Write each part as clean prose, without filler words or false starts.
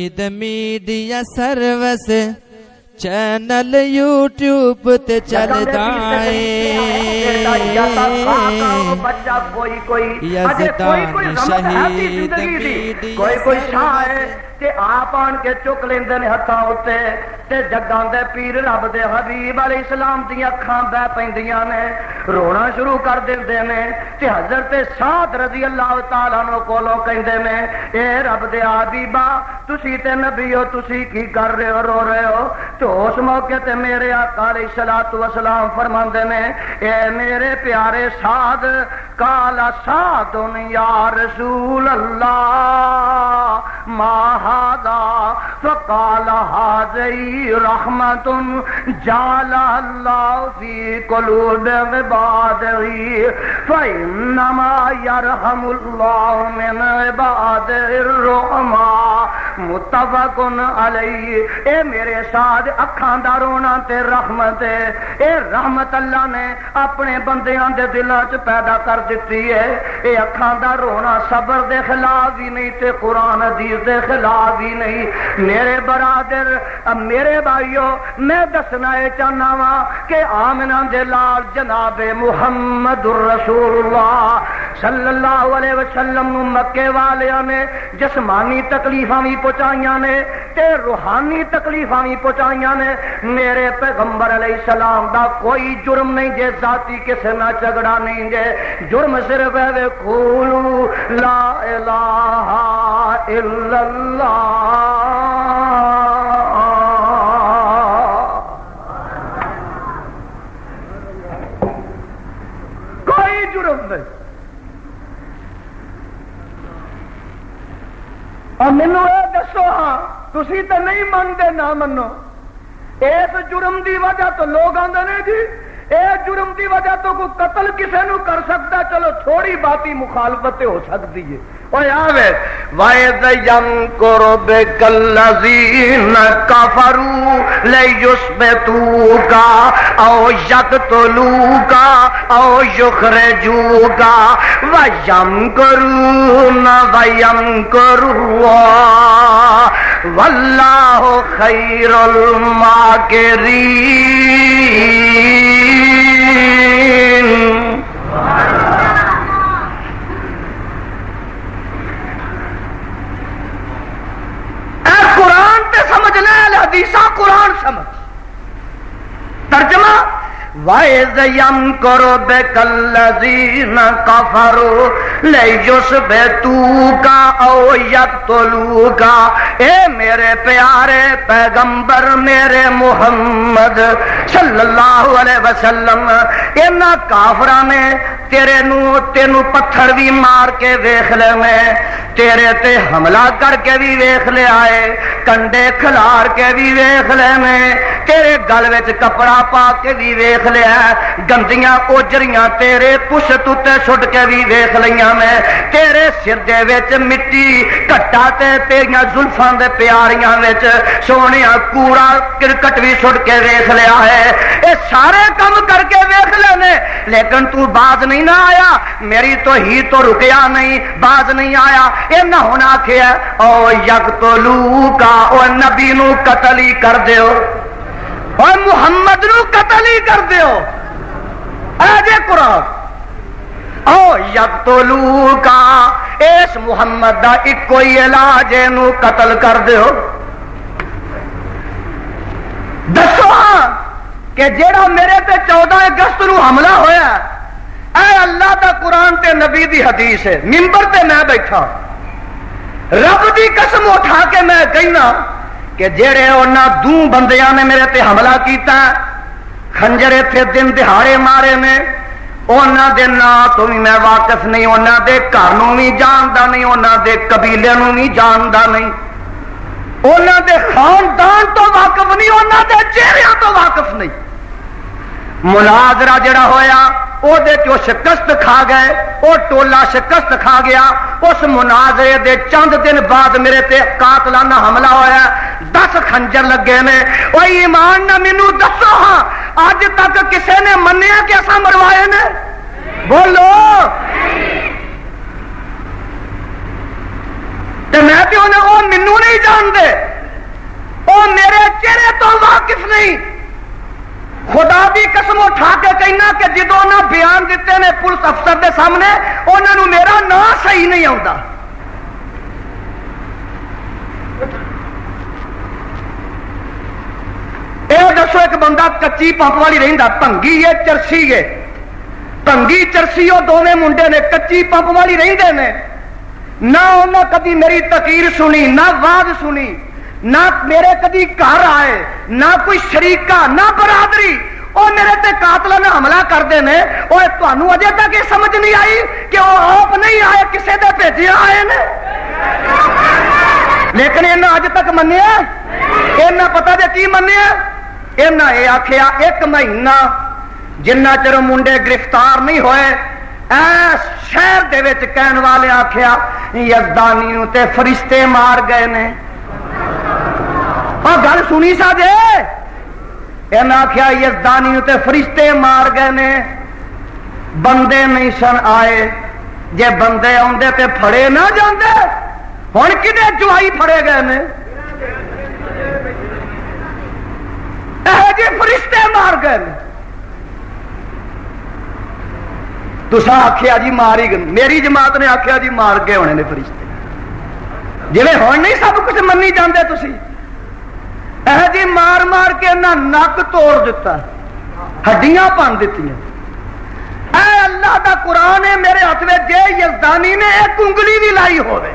Media service channel YouTube تے چلدا ہے یزدانی شہید میڈیا سروس تے آپ آن کے چک لیندے نے ہتھاں اُتے تے جگاں دے پیر رب دے حبیب علیہ السلام دی اکھاں بہ پیندیاں نے رونا شروع کر دیندے نے تے حضرت سعد رضی اللہ تعالی عنہ کولوں کہندے نے اے رب دے حبیبا تسی تے نبی ہو تسی کی کر رہے ہو رو رہے ہو تو اس موقع تے میرے آقا علیہ الصلوۃ والسلام فرماندے نے اے میرے پیارے سعد قال سعد یا رسول اللہ ما هذا فقال هذه رحمة جعل الله في قلوب عباده فإنما يرحم الله من عباده الرحماء متفق علیہ اے میرے ساتھ اکھاں دا رونا تے رحمت ہے اے رحمت اللہ نے اپنے بندیاں دے دلاں چ پیدا کر دتی ہے اے اکھاں دا رونا صبر دے خلاف ہی نہیں تے قرآن حدیث دے خلاف ہی نہیں میرے برادر میرے بھائیو میں دسنا اے چاہنا وا کہ آمنہ دے لال جناب محمد الرسول اللہ صلی اللہ علیہ وسلم نو مکے والیاں نے جسمانی تکلیفاں بھی پہنچائیاں نے تے روحانی تکلیفاں بھی پہنچائیاں نے میرے پیغمبر علیہ السلام دا کوئی جرم نہیں جے ذاتی کسے نہ جھگڑا نہیں جے جرم صرف ہے قولوا لا الہ الا اللہ کوئی جرم نہیں اور مینو یہ دسو ہاں تسی تو نہیں منتے نہ منو اس جرم دی وجہ تو لوگ آندے نے جی اے جرم دی وجہ تو کوئی قتل کسے نو کر سکتا چلو تھوڑی باتی مخالفت ہو سکتی ہے اوے آوے وَإِذْ يَمْكُرُ بِكَ الَّذِينَ كَفَرُوا لِيُثْبِتُوكَ أَوْ يَقْتُلُوكَ أَوْ يُخْرِجُوكَ وَيَمْكُرُونَ وَيَمْكُرُ اللَّهُ وَاللَّهُ خَيْرُ الْمَاكِرِينَ حدیثہ قرآن سمجھ ترجمہ وَإِذْ يَمْكُرُ بِكَ الَّذِينَ كَفَرُوا لِيُثْبِتُوكَ أَوْ يَقْتُلُوكَ اے میرے پیارے پیغمبر میرے محمد صلی اللہ علیہ وسلم انہاں کافراں نے تینوں پتھر بھی مار کے ویکھ لے میں تیرے تے حملہ کر کے بھی ویکھ لے آئے کنڈے کھلار کے بھی ویکھ لے میں تیرے گل وچ کپڑا پا کے بھی ویکھ لیا گندیاں اوجریاں تیرے پشت تے سٹ کے بھی ویکھ لیاں میں تیرے سر دے وچ مٹی کٹا تے تیریاں زلفاں دے پیاریاں وچ سونیا کوڑا کرکٹ بھی سٹ کے ویکھ لیا ہے اے سارے کم کر کے ویکھ لے نے لیکن تو باز نہیں نہ آیا میری تو ہی تو رکیا نہیں باز نہیں آیا اے نہ ہونا کیا او یقتلوکا او نبی نو قتل ہی کر دیو اور محمد نو قتل ہی کر دیو آجے قرآن او یقتلوکا اس محمد دا ایک کوئی علاج نو قتل کر دیو دسو ہاں کہ جیڑا میرے تے 14 اگست نو حملہ ہویا اے اللہ دا قرآن تے نبی دی حدیث ہے منبر تے میں بیٹھا رب دی قسم اٹھا کے میں کہنا کہ جیڑے انہاں دو بندیاں نے میرے تے حملہ کیتا خنجر تے دن دہاڑے مارے نے انہاں دے نام تو بھی میں واقف نہیں انہاں دے گھر نوں بھی جاندا نہیں انہاں دے قبیلے نوں بھی جاندا نہیں انہاں دے خاندان تو واقف نہیں انہاں دے چہریاں تو واقف نہیں مناظرہ جڑا ہویا او دے جو شکست کھا گئے او ٹولا شکست کھا گیا اس مناظرے دے چند دن بعد میرے تے قاتلانہ حملہ ہویا 10 خنجر لگے نے او ایمان نہ مینوں دسو ہاں اج تک کسے نے منیا کہ اساں مروائے نے بولو تے میں تے انہیں وہ مینوں نہیں جانتے، وہ میرے چہرے تو واقف نہیں۔ خدا دی قسم اٹھا کے کہنا کہ جدو انہیں بیان دیتے نے پولیس افسر دے سامنے انہوں میرا نام صحیح نہیں آتا۔ یہ دسو ایک بندہ کچی پمپ والی رہندا، بھنگی ہے چرسی ہے، بھنگی چرسی وہ دونوں منڈے نے کچی پمپ والی رہندے نے، نہ انہیں کدی میری تقریر سنی، نہ واز سنی، نہ میرے کدی گھر آئے، نہ کوئی شریکہ، نہ برادری، وہ میرے تے قاتلانہ حملہ کرتے ہیں۔ وہ تمہیں اجے تک یہ سمجھ نہیں آئی کہ وہ آپ نہیں آئے، کسے دے بھیجے آئے نے، لیکن انہیں اج تک منیا، انہیں پتا جی کی منیا، انہیں یہ آخیا ایک مہینہ جنہ چر منڈے گرفتار نہیں ہوئے ایس شہر دے وچ کہن والے آخیا یزدانی نو تے فرشتے مار گئے نے۔ اور گل سنی سا جے، انہیں آخیا یزدانی نو تے فرشتے مار گئے نے، بندے نہیں سن آئے، جے بندے آندے تے پھڑے نہ جاندے، ہن کدے جوائی پھڑے گئے نے، جی فرشتے مار گئے نے۔ تسا آخیا جی ماری گئے، میری جماعت نے آخیا جی مار گئے ہونے نے فرشتے، جی ہن نہیں سب کچھ منی جاندے تسی، جی مار مار کے انہاں نک توڑ دیتا، ہڈیاں پن دیتی۔ اے اللہ دا قرآن ہے میرے ہاتھ میں، جے یزدانی نے ایک انگلی بھی لائی ہوئے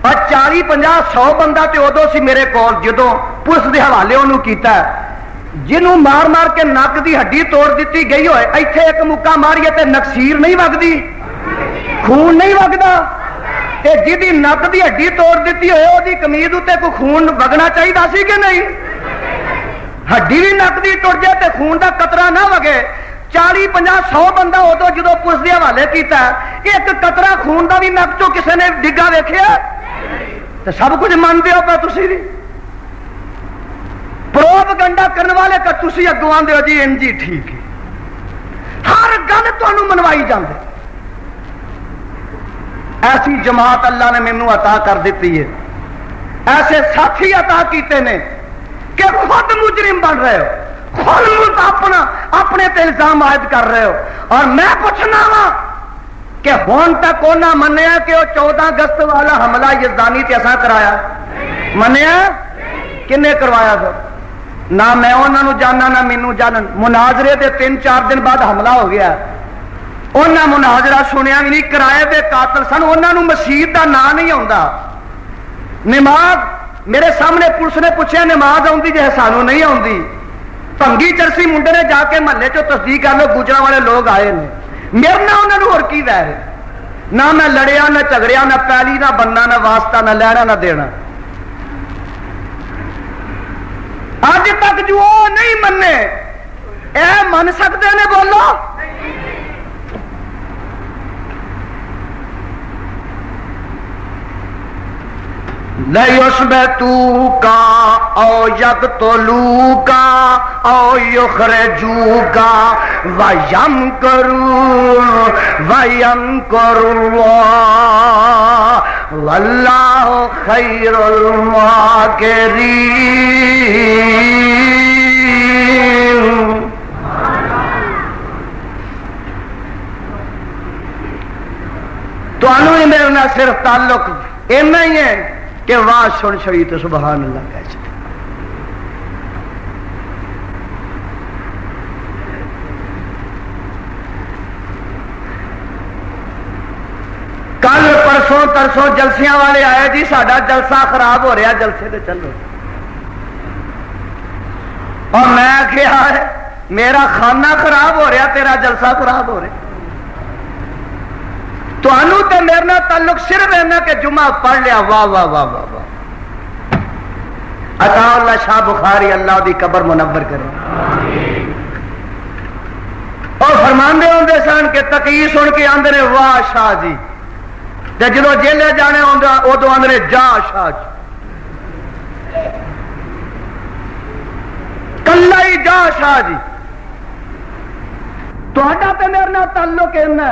اور 40-50-100 بندہ تے ادو سی میرے کول جدو پولیس دے حوالے انہوں کیتا ہے، جنہوں مار مار کے نک دی ہڈی توڑ دیتی گئی ہوئے، ایتھے ایک مکہ ماریے تے نکسیر نہیں وگدی، خون نہیں وگدا، تے جدی نک دی ہڈی توڑ دیتی ہوئے وہ دی قمیض تے کوئی خون وگنا چاہیے سی کہ نہیں؟ ہڈی بھی نک دی ٹوٹ جائے تے خون دا قطرہ نہ وگے۔ 40-50-100 بندہ ادو جدو پولیس دے حوالے کیتا ہے، ایک قطرہ خون دا بھی نک چو کسے نے ڈگا ویکھیا؟ تو سب کچھ منتے ہو پہ تسی بھی پروپگنڈا کرنے والے کا تسی اگوں آندے ہو جی انجی ٹھیک ہے، ہر گل تانوں منوائی جاندے۔ ایسی جماعت اللہ نے مینوں عطا کر دیتی ہے، ایسے ساتھی عطا کیتے نے کہ خود مجرم بن رہے ہو، خود اپنے تے الزام عائد کر رہے ہو، اور میں پوچھنا وا کہ ہون تک انہاں منیا کہ وہ 14 اگست والا حملہ یزدانی تے اساں کرایا؟ منیا کنے کروایا تھا؟ نہ میں انہاں نو جاننا نہ مینوں جانن۔ مناظرے دے 3-4 دن بعد حملہ ہو گیا، انہاں مناظرہ سنیا بھی نہیں، کرائے دے قاتل سن، انہاں نو مسجد دا نام نہیں آوندا۔ نماز میرے سامنے پولیس نے پوچھا نماز آوندی جے؟ سانوں نہیں آوندی۔ بھنگی چرسی منڈے نے جا کے محلے چو تصدیق کر لو گجرا والے لوگ آئے نے، میرے نہ انہوں نے اور کی ویر ہے، نہ میں لڑیا نہ جھگڑیا، نہ پیلی نہ بننا، نہ واسطہ، نہ لینا نہ دینا۔ اج تک جو نہیں مننے اے من سکتے نے؟ بولو لیثبتوک او یقتلوک او یخرجوک ویمکرون ویمکر اللہ واللہ خیر الماکرین۔ تو انہوں نے میرے نہ صرف تعلق اینا ہی ہے کہ واہ سن چھڑی تو سبحان اللہ کہہ چکے۔ کل پرسوں ترسوں جلسیاں والے آئے جی ساڈا جلسہ خراب ہو رہا، جلسے تے چلو، اور میں کہا ہے میرا خانہ خراب ہو رہا، تیرا جلسہ خراب ہو رہا۔ تو انو تے میرے نال تعلق صرف ہے نا کہ جمعہ پڑھ لیا، واہ واہ واہ واہ واہ۔ عطا اللہ شاہ بخاری اللہ دی قبر منور کرے، اور فرماندے ہوندے سن کہ تقی سن کے آندے نے واہ شاہ جی، تے جدوں جیلے جانے ہوندا ادوں آندے نے جا شاہ جی، کلا ہی جا شاہ جی۔ تہاڈا تے میرے نال تعلق ہے نا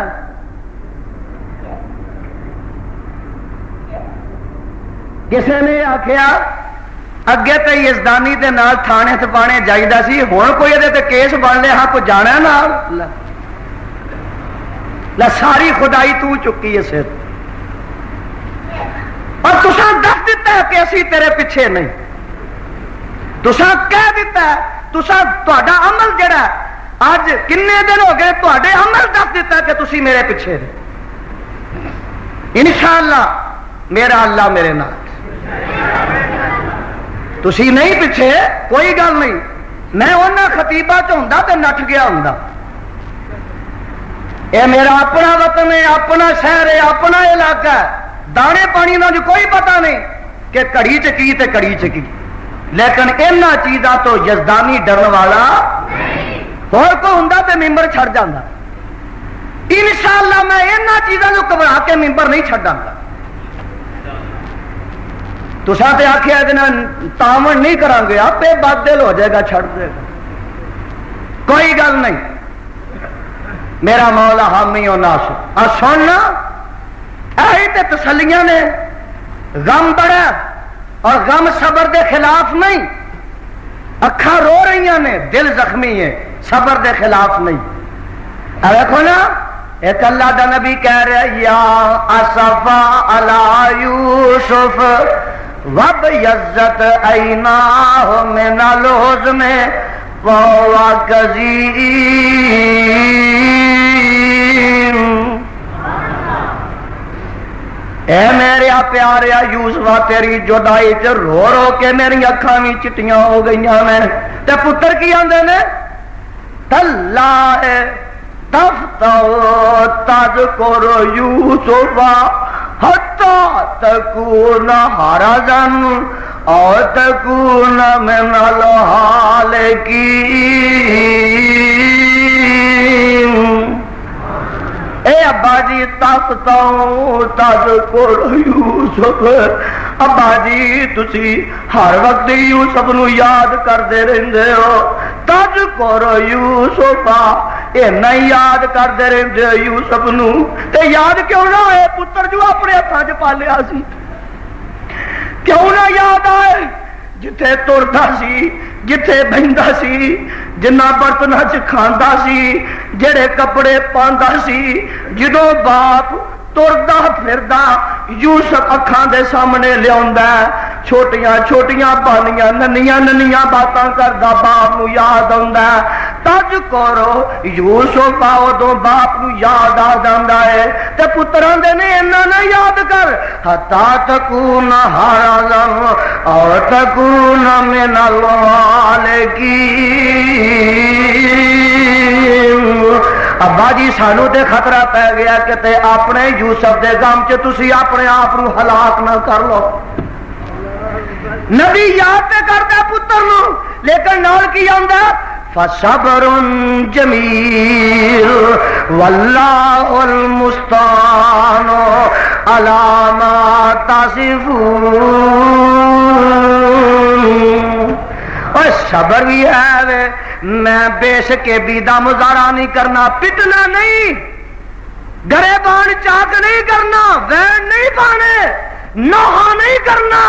کسے نے آخیا اگے تو یزدانی دے نال تھانے تھپانے جائیدا سی، ہن کوئی یہ تے کیس بن لیا کوئی جانا نال ساری خدائی تو چکی ہے سر، اور تساں دس دیتا ہے کہ اسی تیرے پیچھے نہیں، تساں کہہ دیتا ہے، تساں تہاڈا عمل جڑا ہے اج کنے دن ہو گئے تہاڈے عمل دس دیتا ہے کہ تسی میرے پیچھے نہیں۔ انشاءاللہ میرا اللہ میرے نال، تسی نہیں پیچھے کوئی گل نہیں، میں انہاں خطیباں چ ہوندا تے نٹھ گیا ہوندا، اے میرا اپنا وطن ہے، اپنا شہر ہے، اپنا علاقہ ہے، دانے پانی کا جو کوئی پتہ نہیں کہ کڑی چکی تے کڑی چکی، لیکن انہاں چیزاں تو یزدانی ڈرن والا اور کوئی ہوندا تے ممبر چھڑ جاندا۔ انشاءاللہ میں انہاں چیزاں جو گھبرا کے ممبر نہیں چھڈاں گا۔ تساں تے آکھیا کہ تاون نہیں کراں گے، آپ بد دل ہو جائے گا، چھڑ دے گا، کوئی گل نہیں، میرا مولا حامی و ناصر۔ اور سننا یہی تے تسلیاں نے، غم بڑا اور غم صبر دے خلاف نہیں، اکھاں رو رہی نے، دل زخمی ہے، صبر دے خلاف نہیں۔ دیکھو نا ایک اللہ دا نبی کہہ رہے یا اسفا علی یوسف وابیضت عیناہ من الحزن وہو کظیم۔ اے میرے پیاریا یوسفا تیری جدائی چ رو رو کے میری اکھاں بھی چٹیاں ہو گئیاں نے، تے پتر کی آندے نے تاللہ تفتح تذکر یوسف حتی تکون حرزا او تکون من الحالکین۔ اے ابا جی تفتح تذکر یوسف، ابا جی تسی ہر وقت یوسف نو یاد کرتے رہندے ہو، تذکر یوسف، اے نہیں یاد کرتے رہندے ہو یوسف نو، تے یاد کیوں نہ ہوئے پتر جو اپنے ہاتھاں چ پالیا سی، کیوں نہ یاد آئے جتھے تردا سی، جتھے بہندا سی، جنہ برتناں چ کھاندا سی، جڑے کپڑے پاندا سی، جدوں باپ تردا پھردا یوسف اکھاں دے سامنے لیاوندا، چھوٹیاں چھوٹیاں بانیاں ننیاں ننیاں باتاں کردا باپ نو یاد آوندا، تج کرو یوسف ادوں باپ نو یاد آ جاندا ہے، تے پتراں دے نے انہاں نہ یاد کر حتا تکون حرزا اور تکون من الحالکین۔ ابا جی سانو تے خطرہ پی گیا کہ تے اپنے یوسف دے غم چ تسی اپنے آپ نو ہلاک نہ کر لو۔ نبی یاد تے کردا پتر نو، لیکن نال کی آندا فصبر جمیل واللہ المستعان علی ما تصفون۔ اور صبر بھی ہے، میں بے شکے بیدہ مظاہرہ نہیں کرنا، پٹنا نہیں، گریبان چاک نہیں کرنا، وین نہیں پانے، نوحہ نہیں کرنا،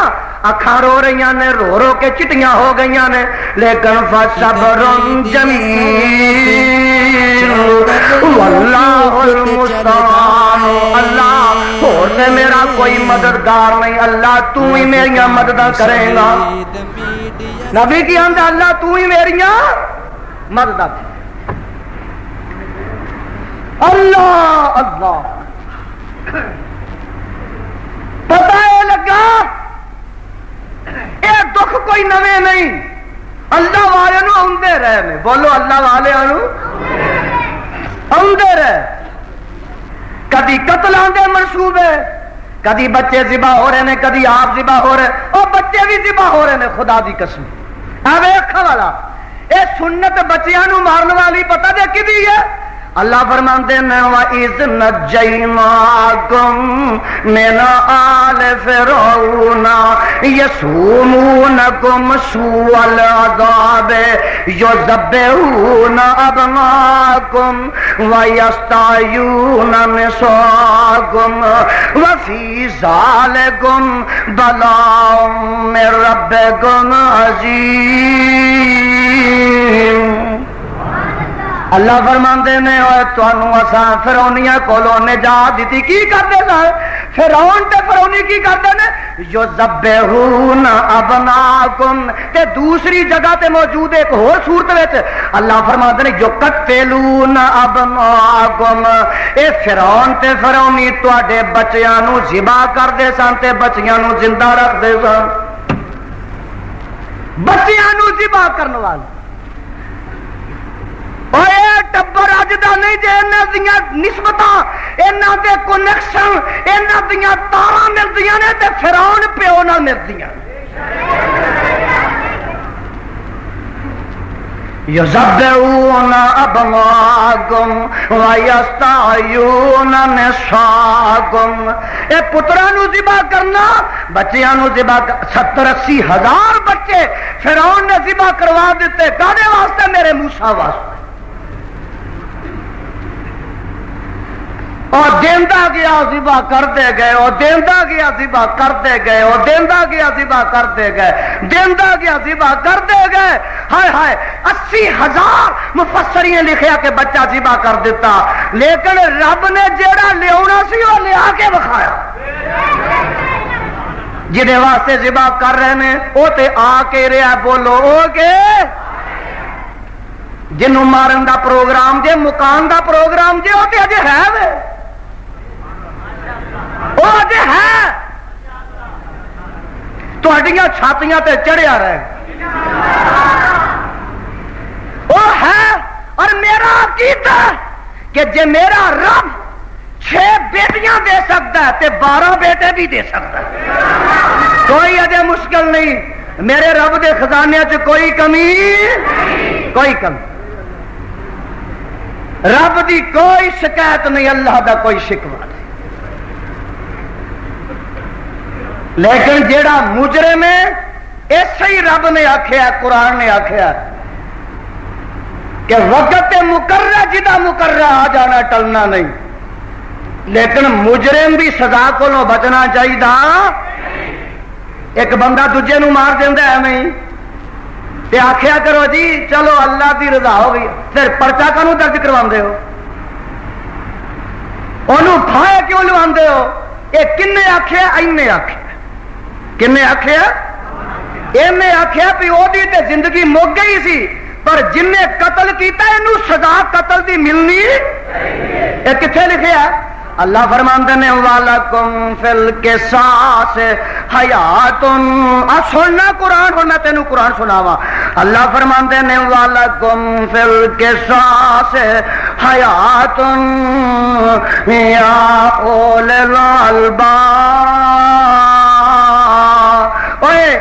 اکھاں رو رہی نے، رو رو کے چٹیاں ہو گئی نے، لیکن فصبر جمیل واللہ المستعان، اللہ اور سے میرا کوئی مددگار نہیں، اللہ تو ہی میری مدد کرے گا۔ نبی کی آندا اللہ تو ہی میری مدد کر۔ اللہ اللہ پتہ یہ لگا یہ دکھ کوئی نویں نہیں، اللہ والے نو آندے رہے نے، بولو اللہ والے نو آندے رہے، کدی قتل آندے منصوبے، کدی بچے ذبح ہو رہے ہیں، کدی آپ ذبح ہو رہے، اور بچے بھی ذبح ہو رہے ہیں، خدا دی قسم۔ اے اکھا والا اے سنت بچیاں نو مارن والی پتہ دے کدی ہے؟ اللہ فرماتے ہیں وَإِذْ نَجَّيْنَاكُمْ مِنْ آلِ فِرْعَوْنَ يَسُومُونَكُمْ سُوءَ الْعَذَابِ يُذَبِّحُونَ أَبْنَاءَكُمْ وَيَسْتَحْيُونَ نِسَاءَكُمْ وَفِي ذَلِكُمْ بَلَاءٌ مِّن رَّبِّكُمْ عَظِيمٌ۔ اللہ فرماندے نے اوے تانوں اساں فرعونیاں کولوں نجات دتی کی کردے سن فرعون تے فرعونی کی کردے نے یذبحون ابناکم تے دوسری جگہ تے موجود ایک اور صورت وچ اللہ فرماندے نے جو قتلون ابناکم اے فرعون تے فرعونی تواڈے بچیاں نو ذبح کردے سن تے بچیاں نو زندہ رکھدے سن بچیاں نو ذبح کرن والے ٹبر اج دا نہیں جے انہاں دیاں نسبتاں انہاں دے کنیکشن انہاں دیاں تاراں ملدیاں نے تے فرعون پیو نال ملدیاں یذبحون ابناءکم ویستحیون نساءکم اے پتراں نو ذبح کرنا بچیاں نو ذبح 70-80 ہزار بچے فرعون نے ذبح کروا دیتے کاہدے واسطے میرے موسیٰ واسطے اور دیندہ گیا ذبح کرتے گئے اور دیندہ گیا ذبح کرتے گئے اور دیندہ گیا ذبح کرتے گئے دیندہ گیا ذبح کرتے گئے ہائے ہائے 80,000 مفسرین لکھیا کہ بچہ ذبح کر دیتا لیکن رب نے جیڑا لیاونا سی وہ لیا کے بکھایا جدے واسطے ذبح کر رہے ہیں وہ تے آ کے رہا بولو او کے جنوں مارن دا پروگرام جے مکان دا پروگرام جے وہ تے اجے ہے وے وہ اجے ہے تہاڈیاں چھاتیاں تے چڑھیا رہے وہ ہے اور میرا عقیدہ کہ جے میرا رب 6 بیٹیاں دے سکتا ہے تے 12 بیٹے بھی دے سکتا ہے کوئی اجے مشکل نہیں میرے رب دے خزانے چ کوئی کمی کوئی کمی رب دی کوئی شکایت نہیں اللہ دا کوئی شکوہ نہیں لیکن جیڑا مجرم ہے ایسے ہی رب نے آکھیا قرآن نے آکھیا کہ وقت مقررہ جدا مقررہ آ جانا ٹلنا نہیں لیکن مجرم بھی سزا کو بچنا چاہیے ایک بندہ دوجے نو مار دینا ہے نہیں تے آخیا کرو جی چلو اللہ دی رضا ہو گئی پھر پرچہ کانوں درج کرواندے ہو انہوں پھائے کیوں لواندے ہو یہ کنے آخیا اینے آخیا کنے آخیا اینے آخیا بھی وہ دی تے زندگی مک گئی سی پر جن نے قتل کیتا انہوں سزا قتل دی ملنی یہ کتنے لکھیا اللہ فرماندے نے وَلَكُمْ فِي الْقِصَاصِ حَيَاتٌ سننا قرآن ہو میں تینوں قرآن سناواں اللہ فرماندے نے وَلَكُمْ فِي الْقِصَاصِ حَيَاتٌ يَا أُولِي الْأَلْبَابِ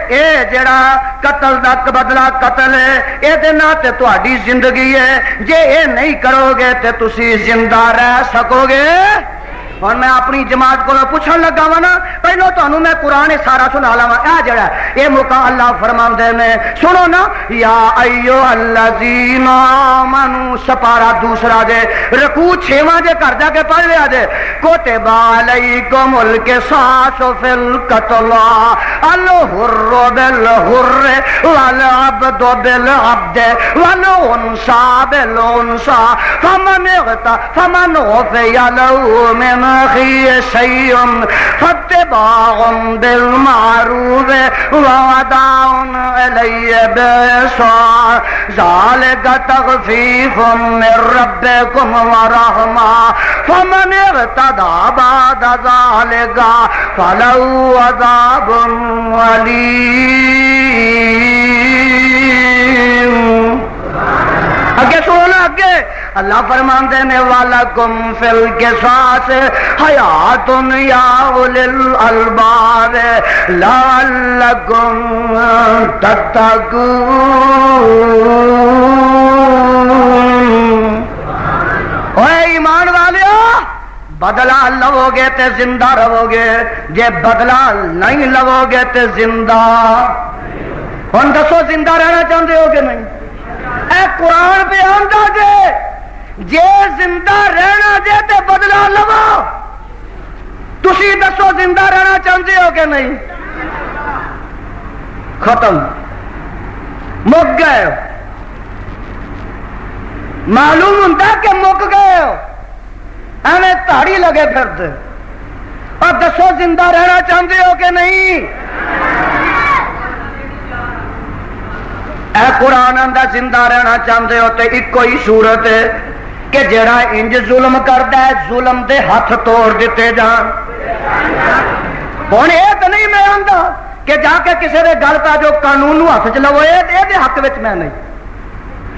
اے جڑا قتل دا بدلہ قتل ہے اے دے نال تے تہاڈی زندگی ہے جے اے نہیں کرو گے تے تسی زندہ رہ سکو گے اور میں اپنی جماعت کو پوچھن لگا وا نا پہلو تانوں میں قرآن سارا سنا لاواں اے جڑا اے موقع اللہ فرماندے نے سنو نا یا ایھا الذین آمنوا سپارہ دوسرا جے رکوع 6واں جے کر جا کے پڑھ لیا جے کتب علیکم القصاص فی القتل الحر بالحر والعبد بالعبد والانثى بالانثى فمن عفي له من أخيه شيء فاتباع بالمعروف وأداء إليه بإحسان ذلك تخفيف من ربكم ورحمة فمن اعتدى بعد ذلك فله عذاب أليم اگے سونا اگے اللہ فرماندے نے وَلَكُمْ فِي الْقِصَاصِ حَيَاتٌ يَا أُولِي الْأَلْبَابِ لَعَلَّكُمْ تَتَّقُونَ اوے ایمان والو بدلہ لو گے تے زندہ رہو گے، جے بدلہ نہیں لو گے تے زندہ ہن دسو زندہ رہنا چاہتے ہو کہ نہیں؟ اے قرآن پہ آندا جے زندہ رہنا جے تے بدلہ لو، تسی دسو زندہ رہنا چاہتے ہو کہ نہیں؟ ختم، مک گئے ہو، معلوم ہوتا کہ مک گئے ہو، ایویں تاڑی لگے پھرتے، اور دسو زندہ رہنا چاہتے ہو کہ نہیں؟ اے قرآن آندا زندہ رہنا چاہتے ہو تے ایک ہی صورت ہے کہ جڑا انج ظلم کردا ہے ظلم دے ہاتھ توڑ دیتے جان۔ ہن یہ تو نہیں میں آندا کہ جا کے کسی دے گل پا جو قانون نو ہاتھ چ لو، یہ دے حق وچ میں نہیں۔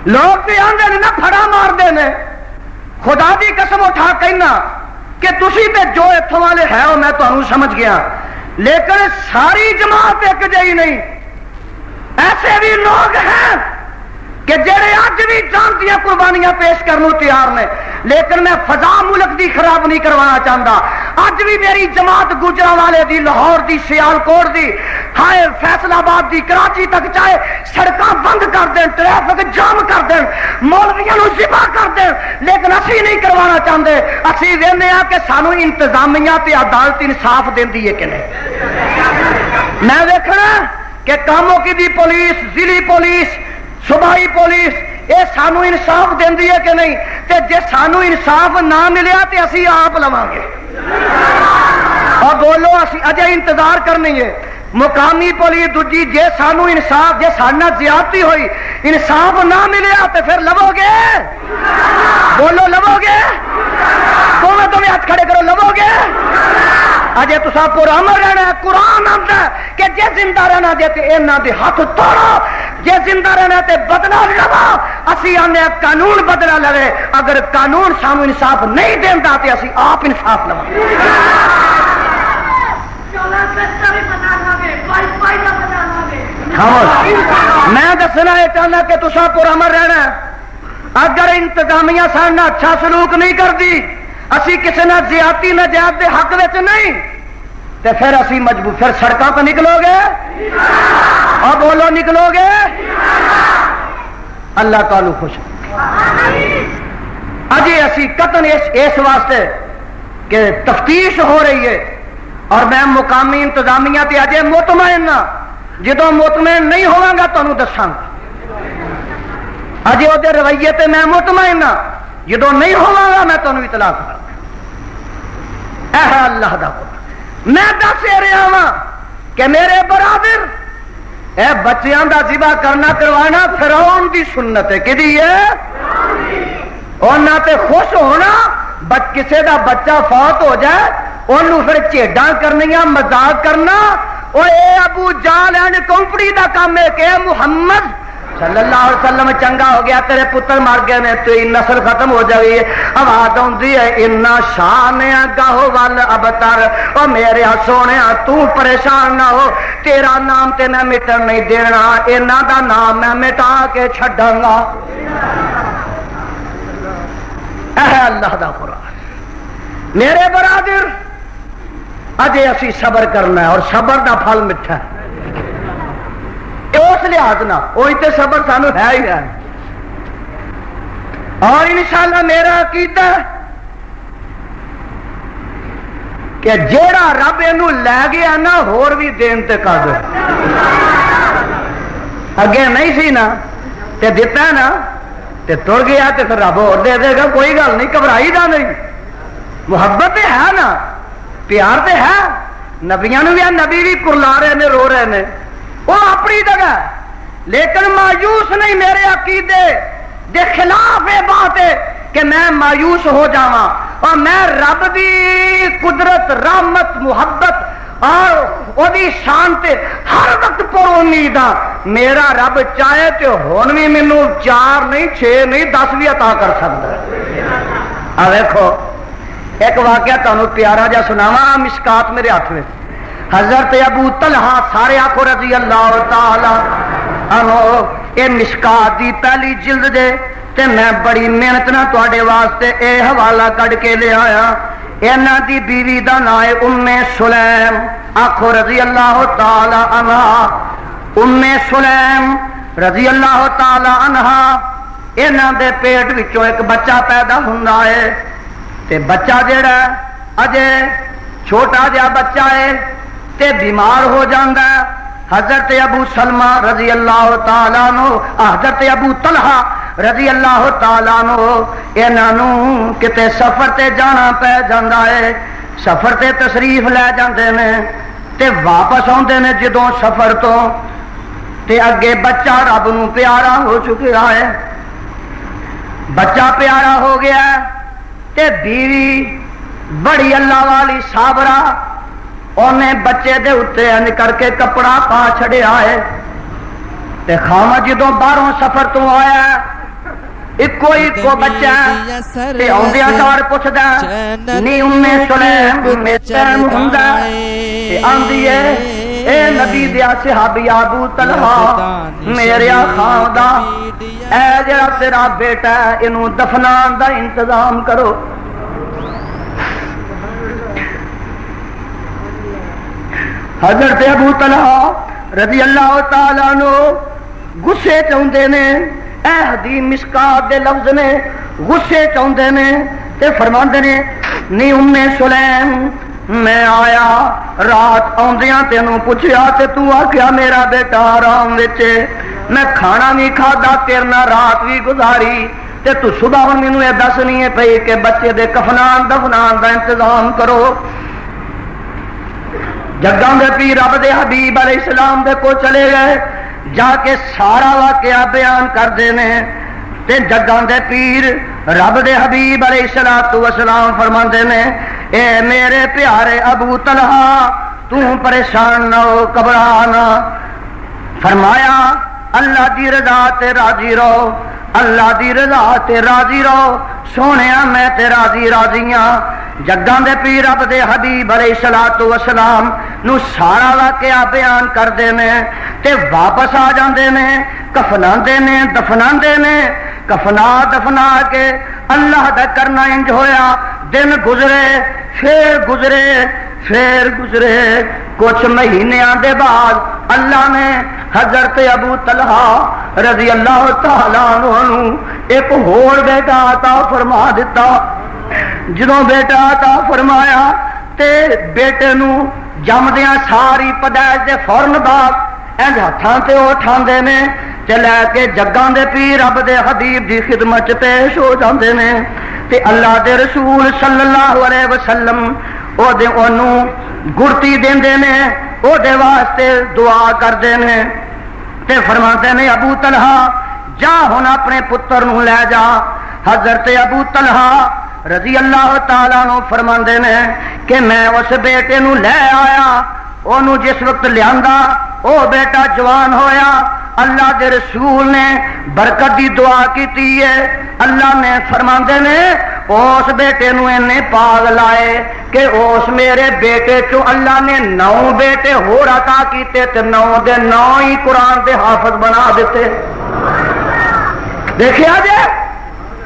لوگ بھی آندے نے نا پھڑا مار دے نے، خدا دی قسم اٹھا کہنا کہ تسی تے جو اتھوں والے ہے وہ میں تانوں سمجھ گیا، لیکن ساری جماعت ایک جہی نہیں۔ ایسے بھی لوگ ہیں کہ جڑے اج بھی جان دیا قربانیاں پیش کرنے تیار نے، لیکن میں فضا ملک دی خراب نہیں کروانا چاہتا۔ اج بھی میری جماعت گجرانوالے دی، لاہور دی، سیالکوٹ دی، ہائے فیصل آباد دی، کراچی تک چاہے سڑکاں بند کر دیں، ٹریفک جام کر دیں، مولویاں نو ذبح کر دیں، لیکن اسی نہیں کروانا چاہتے۔ اسی ویندے ہاں کہ سانو انتظامیہ تے عدالت انصاف دیندی ہے کہ نہیں۔ میں دیکھنا کہ کاموں کی دی پولیس، ضلعی پولیس، صوبائی پولیس یہ سانو انصاف دیندی ہے کہ نہیں؟ تے جے سانو انصاف نہ ملیا تے اسی آپ لواں گے۔ اور بولو اسی اجے انتظار کرنی ہے مقامی پولیس دوجی، جے سانو انصاف، جے ساڈے زیادتی ہوئی انصاف نہ ملیا تے پھر لو گے؟ بولو لو گے؟ تمہیں ہاتھ کھڑے کرو، لو گے؟ اجے تسا پرامن رہنا ہے۔ قرآن آندا ہے کہ جے زندہ رہنا جے تے انہاں دے ہاتھ توڑو، جے زندہ رہنا تے بدلہ لو۔ اسی آنے قانون بدلہ لے، اگر قانون سانو انصاف نہیں دیندا تے اسی آپ انصاف لواں۔ میں دسنا یہ چاہنا کہ تسا پرامن رہنا ہے۔ اگر انتظامیہ سارے نال اچھا سلوک نہیں کرتی، اسی کسی نہ زیادتی نجات دے حق وچ نہیں، تے پھر اسی مجبور، پھر سڑکاں پہ نکلو گے؟ اور بولو نکلو گے؟ اللہ تعالی خوش۔ اجے اسی قطن اس واسطے کہ تفتیش ہو رہی ہے، اور میں مقامی انتظامیہ تے اجے مطمئن ہاں، جدوں مطمئن نہیں ہوواں گا تانوں دساں گا۔ اجے وہ رویے تے میں مطمئن ہاں، جدوں نہیں ہوواں گا میں تانوں اطلاع کراں گا۔ اے اللہ دا قرآن، میں دس رہا ہاں کہ میرے برادر اے بچیاں دا ذبح کرنا کروانا فرعون دی سنت ہے۔ کدی ہے؟ انہاں تے خوش ہونا، کسے دا بچہ فوت ہو جائے انہوں پھر چیڈاں کرنیاں، مذاق کرنا۔ او اے ابو جہل اینڈ کمپنی دا کام ہے کہ محمد صلی اللہ علیہ وسلم چنگا ہو گیا، تیرے پتر مر گئے نے، تو نسل ختم ہو جائے۔ آواز آتی ہے انا شان گاہو ول ابتر، او میرے سونے تو پریشان نہ ہو، تیرا نام تے میں مٹن نہیں دینا، انہاں دا نام میں مٹا کے چھڈاں گا۔ اے اللہ دا قرآن۔ میرے برادر اجے اسی صبر کرنا ہے، اور صبر دا پھل میٹھا ہے۔ اس لحاظ نہ وہی تو صبر سانو ہے ہی ہے، اور انشاءاللہ میرا عقیدہ کہ جیڑا رب اینو لے گیا نا ہور بھی دین تے قادر، اگے نہیں سی نا تے دیتا ہے نا تے تر گیا تے پھر رب اور دے دے گا، کوئی گل نہیں، گھبرائی دا نہیں۔ محبت ہے نا، پیار تے ہے، نبیاں نو بھی نبی بھی کرلا رہے نے، رو رہے نے، وہ اپنی جگہ، لیکن مایوس نہیں۔ میرے عقیدے دے خلاف یہ بات ہے کہ میں مایوس ہو جاواں، اور میں رب دی قدرت، رحمت، محبت اور وہ دی شان تے ہر وقت پر امید ہاں۔ میرا رب چاہے تو ہن بھی مینوں 4 نہیں 6 نہیں 10 بھی عطا کر سکتا ہے۔ آ دیکھو ایک واقعہ تانوں پیارا جا سناواں، مشکات میرے ہاتھ میں، حضرت ابو طلحہ، سارے آخو رضی اللہ تعالی انو اے مشکات دی پہلی جلد دے تے میں بڑی محنت نہ تواڈے واسطے اے حوالہ کڈ کے لے آیا. انہاں دی بیوی دا نام ہے ام سلیم. آکھو رضی اللہ تعالی عنہا. ام سلیم رضی اللہ تعالی عنہا انہاں دے پیٹ وچوں ایک بچہ پیدا ہوندا ہے تے بچہ جڑا اجے چھوٹا جہا بچہ ہے تے بیمار ہو جاندا ہے. حضرت ابو سلمہ رضی اللہ تعالیٰ عنہ حضرت ابو طلحہ رضی اللہ تعالیٰ عنہ انہاں نوں کتے سفر تے جانا پہ جاندا ہے. سفر تے تشریف لے جاندے نے تے واپس آندے نے جدوں سفر تو تے اگے بچہ رب نوں پیارا ہو چکا ہے. بچہ پیارا ہو گیا ہے تے بیوی بڑی اللہ والی صابرہ انہیں بچے دے اتے ان کر کے کپڑا پا چھڑیا ہے تے خامہ جدوں باہروں سفر تو آیا اکو بچہ تے اوندیا سار پوچھدا نی ام سلیم میں تین ہوندا تے آندی ہے اے نبی دیا صحابی ابو طلحہ میرے خان دا اے جڑا تیرا بیٹا ہے اینوں دفنان دا انتظام کرو. حضرت ابو طلحہ رضی اللہ تعالیٰ عنہ غصے چاہندے نے اے حدیث مشکات دے لفظ نے غصے چاہندے نے تے فرماندے نے نی ام سلیم میں آیا رات آندیاں تینوں پوچھیا تے تو آکھیا میرا بیٹا آرام وچ میں کھانا نہیں کھادا تیرے نال رات بھی گزاری تے تو صبح ہن مینوں اے دسنی ہے پئی کہ بچے دے کفنان دفنان دا انتظام کرو. جگاں دے پیر رب دے حبیب علیہ السلام دے کو چلے گئے جا کے سارا واقعہ بیان کر دینے تے جگاں دے پیر رب دے حبیب علیہ السلام فرماندے نے اے میرے پیارے ابو طلحہ تو پریشان نہ ہو گھبرا نہ. فرمایا اللہ دی رضا تے راضی رہو اللہ دی رضا تے راضی رہو سونیا میں تے راضی راضی ہاں. جگاں دے پیر رب دے حبیب علیہ الصلوۃ والسلام نو سارا واقعہ بیان کر دے نے تے واپس آ جاندے نے کفناندے نے دفناندے نے کفنا دفنا کے اللہ دا کرنا انج ہویا دن گزرے پھر گزرے کچھ مہینیاں دے بعد اللہ نے حضرت ابو طلحہ رضی اللہ تعالیٰ عنہ ایک ہور بیٹا عطا فرما دیتا. جدوں بیٹا عطا فرمایا تے بیٹے نو جمدیاں ساری پیدائش دے فورن بعد انج ہتھاں تے اٹھاندے نے تے لے کے جگاں دے پیر رب دے حبیب دی خدمت پیش ہو جاندے نے تے اللہ دے رسول صلی اللہ علیہ وسلم او دے اونوں گڑتی دیندے نے او دے واسطے دعا کردے نے تے فرماندے نے ابو طلحہ جا ہن اپنے پتر نو لے جا. حضرت ابو طلحہ رضی اللہ تعالیٰ عنہ فرماندے نے کہ میں اس بیٹے نو لے آیا اونوں جس وقت لیاندا او بیٹا جوان ہویا. اللہ دے رسول نے برکت دی دعا کیتی ہے. اللہ نے فرماندے نے اس بیٹے نو اینے پاگ لائے کہ اس میرے بیٹے چوں اللہ نے 9 بیٹے ہور عطا کیتے تے 9 دے 9 ہی قرآن دے حافظ بنا دیتے. دیکھیا جے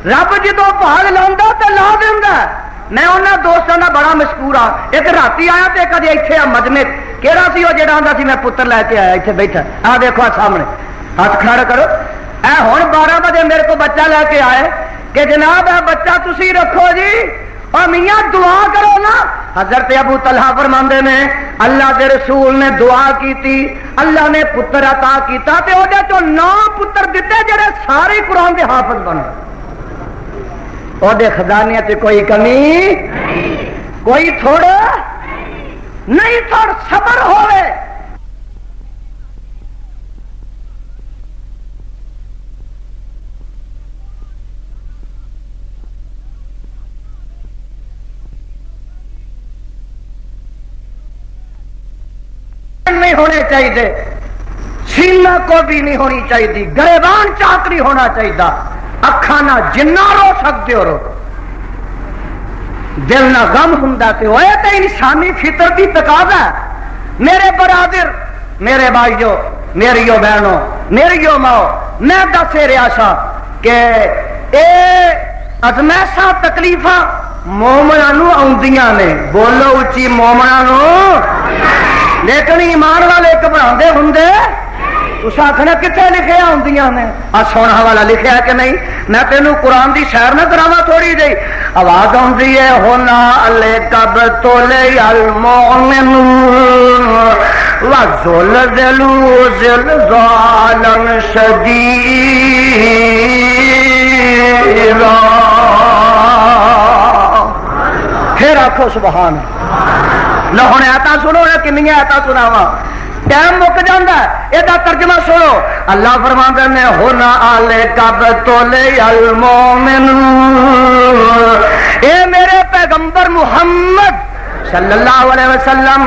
رب جدوں پاگ لاوندا تے لا دیندا. میں انہاں دوستاں دا بڑا مشکور ہاں. ایک راتی آیا تے کدی ایتھے مجمع کیڑا سی او جڑا آندا سی میں پتر لے کے آیا ایتھے بیٹھا آ دیکھو سامنے ہاتھ کھڑا کرو. اے ہن 12 بجے میرے کو بچہ لے کے آئے کہ جناب اے بچہ تسی رکھو جی اور میاں دعا کرو نا. حضرت ابو طلحہ فرماندے نے اللہ دے رسول نے دعا کیتی اللہ نے پتر عطا کیتا تے او دے تو 9 پتر دتے جڑے سارے قرآن دے حافظ بنے. او دے خزانے تے کوئی کمی کوئی تھوڑا نہیں تھوڑ صبر ہوئے. نہیں ہونے چاہیے سینہ کو بھی نہیں ہونی چاہیے گریبان چاکری ہونا چاہیے. اکھانا جنہ رو سکتے ہو رو دل نہ غم ہوندا تے ہوئے تے انسانی فطر دی تقاضا ہے. میرے برادر میرے بھائیو میریو بہنوں میریو ماؤ میں دس رہا سا کہ اے ازمائشاں تکلیفاں مومناں نوں آوندیاں نے، بولو اچھی مومناں نوں، لیکن ایمان والے گھبراندے ہوندے اس آخنا کتنے لکھے ہوندیاں نے، سونا والا لکھیا کہ نہیں؟ میں تینوں قرآن دی سیر نہ کراواں تھوڑی جی، آواز آندی ہے ہونا لکب تولے المؤمنون وزلزلوا زلزالا شدیدا، پھر آخو سبحان اللہ۔ ہوں ایتا سنو، کنیا ایتا سناواں، ٹائم مک جانا ہے، یہ ترجمہ سنو۔ اللہ فرماتے ہیں ہونا آلے کب تولے المومنون، اے میرے پیغمبر محمد صلی اللہ علیہ وسلم،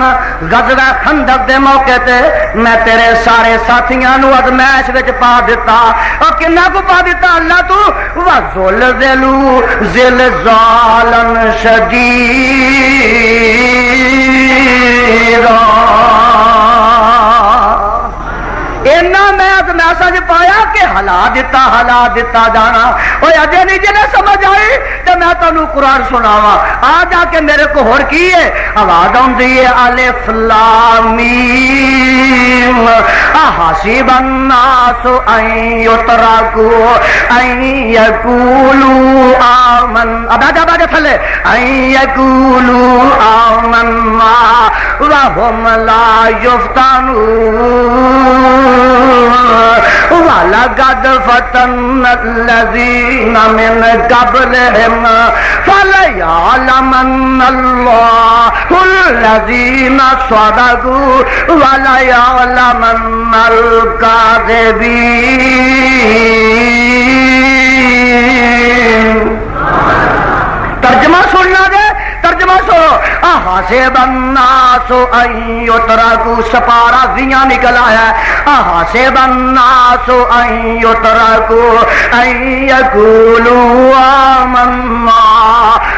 غزوہ خندق دے موقع تے میں تیرے سارے ساتھیاں نو ازمائش وچ پا دیتا، اور کنا کو پا دیتا اللہ تو وَزُلْزِلُوا زِلْزَالًا شَدِيدًا، اینا میں ازمائشاں وچ پایا کہ ہلا دیتا جانا۔ اوے اجے نہیں جے سمجھ آئی تے میں تانوں قرآن سناواں، آ جا کے میرے کو ہور کی ہے، آواز آندی ہے الف لام میم احسب الناس ان یترکوا ان یقولوا آمنا، اب جا تھلے ان یقولوا آمنا وهم لا یفتنون وَلَقَدْ فَتَنَّا الَّذِينَ مِنْ قَبْلِهِمْ فَلَيَعْلَمَنَّ اللَّهُ الَّذِينَ صَدَقُوا وَلَيَعْلَمَنَّ الْكَاذِبِينَ۔ ترجمہ سننا دے، ترجمہ سنو۔ احسب الناس ان یترکوا، سپارہ زیاں نکل آیا ہے، احسب الناس ان یترکوا ان یقولوا آمنا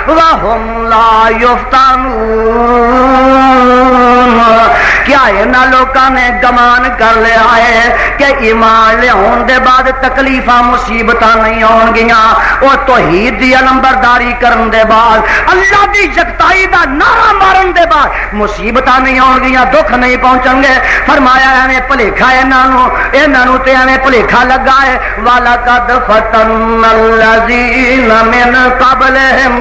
وهم لا یفتنون، کیا انہاں لوکاں نے گمان کر لیا ہے کہ ایمان لیاون دے بعد تکلیفاں مصیبتاں نہیں آن گیاں، او توحید دی علمبرداری کرن دے بعد اللہ دی یکتائی دا نعرہ مارن دے بعد مصیبتاں نہیں آن گیاں، دکھ نہیں پہنچن گے۔ فرمایا ایویں بھلیکھا انہاں نوں تے ایویں بھلیکھا لگا ہے، وَلَقَدْ فَتَنَّا الَّذِينَ مِنْ قَبْلِهِمْ،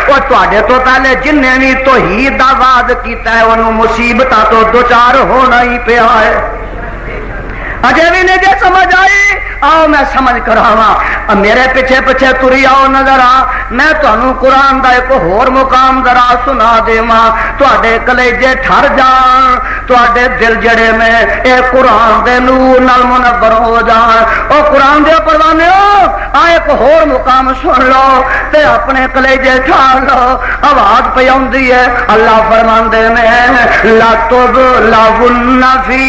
او تواڈے تو پہلے جنہیں بھی توحید دا وعد کیتا ہے انہوں مصیبتاں تو دوچار ہونا ہی پیا ہے۔ اجے بھی نہیں جے سمجھ آئی، آؤ میں سمجھ کراواں، میرے پیچھے پیچھے تری آؤ نظر آ، میں تانوں قرآن دا ایک ہور مقام ذرا سنا دیواں، تواڈے کلیجے ٹھر جان، تواڈے دل جڑے میں اے قرآن دے نور نال منور ہو جان۔ او قرآن دے پروانےو، آ ایک ہور مقام سن لو تے اپنے کلیجے ٹھار لو، آواز پہ آندی ہے، اللہ فرماندے نے لا تبلغن فی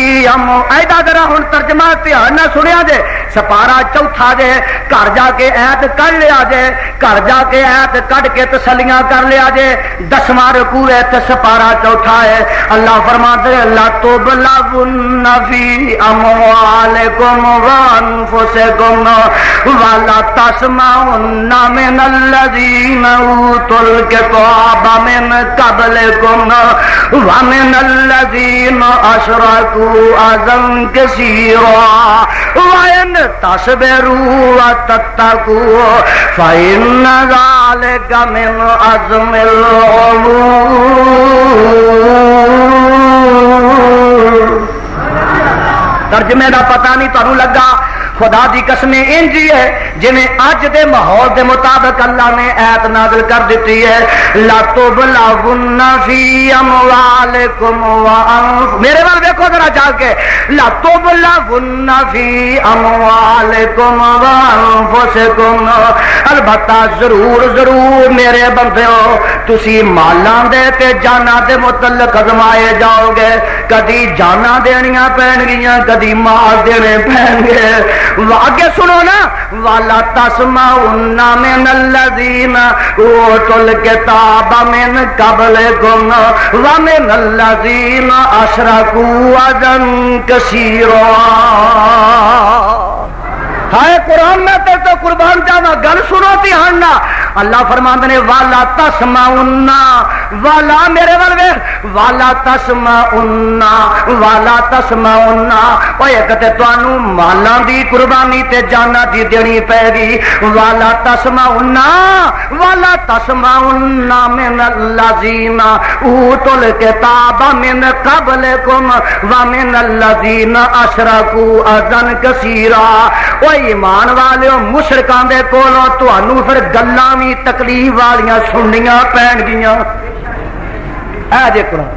ایدا ذرا ہن ترجمہ دھیان نہ سنیا جے، سپارہ چوتھا جے، گھر جا کے ایت کر لیا جے، گھر جا کے ایت کٹ کے تسلیاں کر لیا جے، 10واں رکوع ہے تے سپارہ چوتھا ہے، اللہ فرماتے لا تبلغن فی اموالکم وانفسکم ولا تسمعن من الذین اوتوا الکتاب من قبلکم ومن الذین اشرکوا اذى كثيرا وإن تصبروا وتتقوا فإن ذلك من عزم الأمور۔ ترجمے دا پتہ نہیں تانوں لگا، خدا دی قسم انجی ہے جویں اج دے ماحول دے مطابق اللہ نے ایت نازل کر دیتی ہے لا تبلغن فی اموالکم وانفسکم، میرے وال دیکھو ذرا جا کے، لا تبلغن فی اموالکم وانفسکم، البتہ ضرور ضرور میرے بندیو تسی مالاں دے تے جاناں دے متعلق ازمائے جاؤ گے، کدی جاناں دینیاں پین گیاں، کدی مال دینے پین گے۔ آگے سنو نا، والا تسمعن من الذین اوتوا الکتاب من قبلکم ومن الذین اشرکوا اذی کثیرا۔ ہائے قرآن میں تے تو قربان جاوا، گل سنو دھیان نہ۔ اللہ فرماندے نے والا تسمعن، والا میرے ول ویکھ، والا تسمعن، والا تسمعن، او ایک تے تانوں مالاں دی قربانی تے جاناں دی دینی پے گی، والا تسمعن، والا تسمعن من الذین اوتوا الکتاب من قبلکم ومن الذین اشرکوا اذی کثیرا۔ او ایمان والےو، مشرکاں دے کولوں تانوں پھر گلاں وی تکلیف والیاں سننیاں پین گیاں۔ اے جے قرآن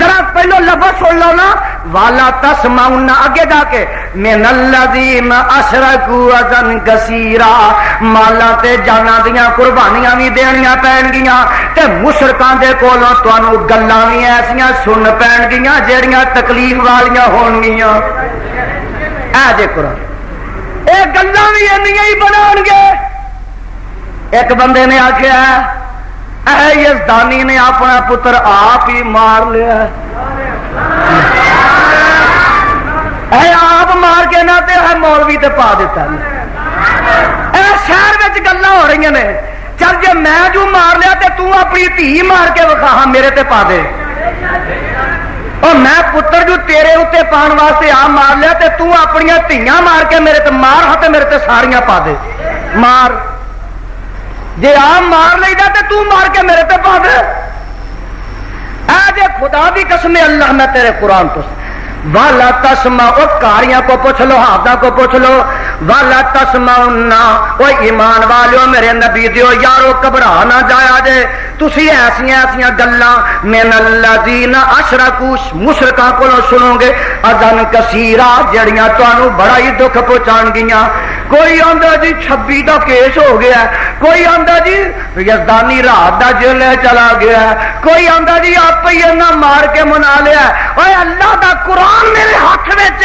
ذرا پہلو لفظ سن لو نا، والا تسمعن اگے جا کے من الذین اشرکوا اذی کثیرا، مالاں تے جاناں دیاں قربانیاں وی دینیاں پین گیاں تے مشرکاں دے کولوں تانوں گلاں وی ایسیاں سن پین گیاں جیڑیاں تکلیف والیاں ہون گیاں۔ اے جے قرآن اے گلاں وی انیاں ہی بنان گے۔ ایک بندے نے آخیا اے یزدانی نے اپنا پتر آپ ہی مار لیا، اے آپ مار کے نہ تے ہے مولوی تے پا دیتا۔ اے شہر وچ گلاں ہو رہی نے، چل جے میں جو مار لیا تے تو اپنی دھی مار کے وکھا میرے تے پا دے، اور میں پتر جو تیرے اتنے پان واسطے آ مار لیا تے تو اپنی دھیاں مار کے میرے تے مار ہاں تے میرے تے ساریاں پا دے، مار جے آ مار لئی دا تے تو مار کے میرے تے پا دے۔ اے جے خدا دی قسم اللہ میں تیرے قرآن تو والا تسمع، او کاریاں کو پوچھ لو، حافظہ کو پوچھ لو، والا تسمعن، او ایمان والو میرے نبی دیو یارو گھبرا نہ جایا جے، تسی ایسیاں ایسیاں گلاں من الذین اشرکوا مشرکاں کولوں سنو گے اذن کثیرا جڑیاں تانوں بڑا ہی دکھ پہنچان گیاں۔ کوئی آندا جی 26 دا کیس ہو گیا، کوئی آندا جی یزدانی رات دا جیل چلا گیا، کوئی آندا جی آپ ہی انہاں مار کے منا لیا۔ اوے اللہ دا قرآن میرے ہاتھ وچ،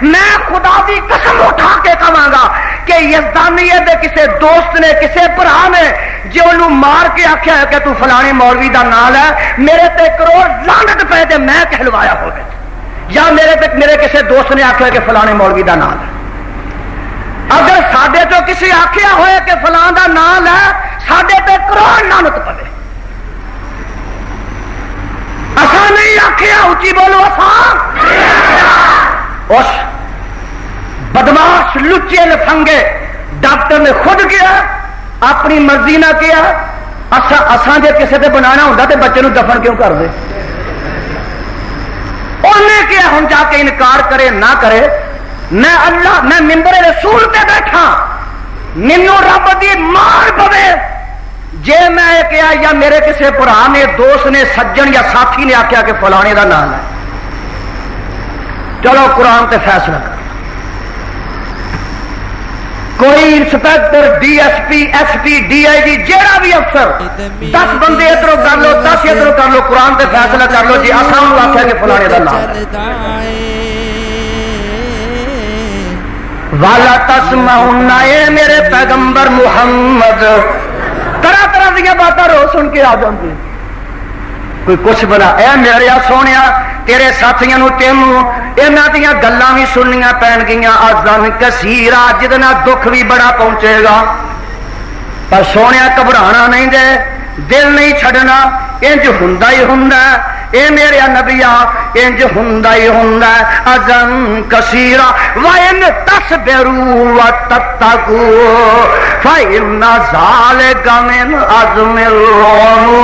میں خدا دی قسم اٹھا کے کہاں گا کہ یزدانی دے کسے دوست نے کسے بھرا نے جے انہوں مار کے آکھیا ہے کہ تو فلانے مولوی دا نام ہے، میرے تے کروڑ لعنت پے تے میں کہلوایا ہوگا، یا میرے کسے دوست نے آکھیا کہ فلانے مولوی دا نام ہے۔ اگر ساڈے تو کسی آکھیا ہوئے کہ فلاں دا نام ہے، ساڈے تے کروڑ لعنت پے۔ اساں نہیں آکھیا، اچھی بولو، اساں اس بدماش لچے لفنگے ڈاکٹر نے خود کیا، اپنی مرضی نہ کیا۔ اساں جے کسے تے بنانا ہوندا تے بچے نو دفن کیوں کر دے؟ انہیں کیا ہن جا کے انکار کرے نہ کرے، میں اللہ میں ممبر رسول تے بیٹھا، مینوں رب دی مار پوے جے میں کیا یا میرے کسے بھرا نے دوست نے سجن یا ساتھی نے آخیا کہ فلانے دا نام ہے، چلو قرآن تے فیصلہ کر۔ کوئی inspector D S P S P D I G جیڑا بھی افسر 10 بندے ادھروں کر لو 10 ادھروں کر لو، قرآن تے فیصلہ کر لو جی آسان آخیا کہ فلانے دا نام ہے۔ والا تسمعن، اے میرے پیغمبر محمد، طرح طرح دیا باتیں رو سن کے آ جاندی، کوئی کچھ بنا اے میرے سونیا تیرے ساتھیاں نو تینوں انہاں دیاں گلاں وی سننیاں پین گیاں اذن کثیرا، جدے نال دکھ بھی بڑا پہنچے گا، پر سونیا گھبرانا نہیں دے، دل نہیں چھڈنا، انج ہوندا ہی ہوندا اے میرے نبیا، انج ہوندا ہی ہوندا اذن کثیرا وَإِن تَصْبِرُوا وَتَتَّقُوا فَإِنَّ ذَلِكَ مِنْ عَزْمِ الْأُمُورِ۔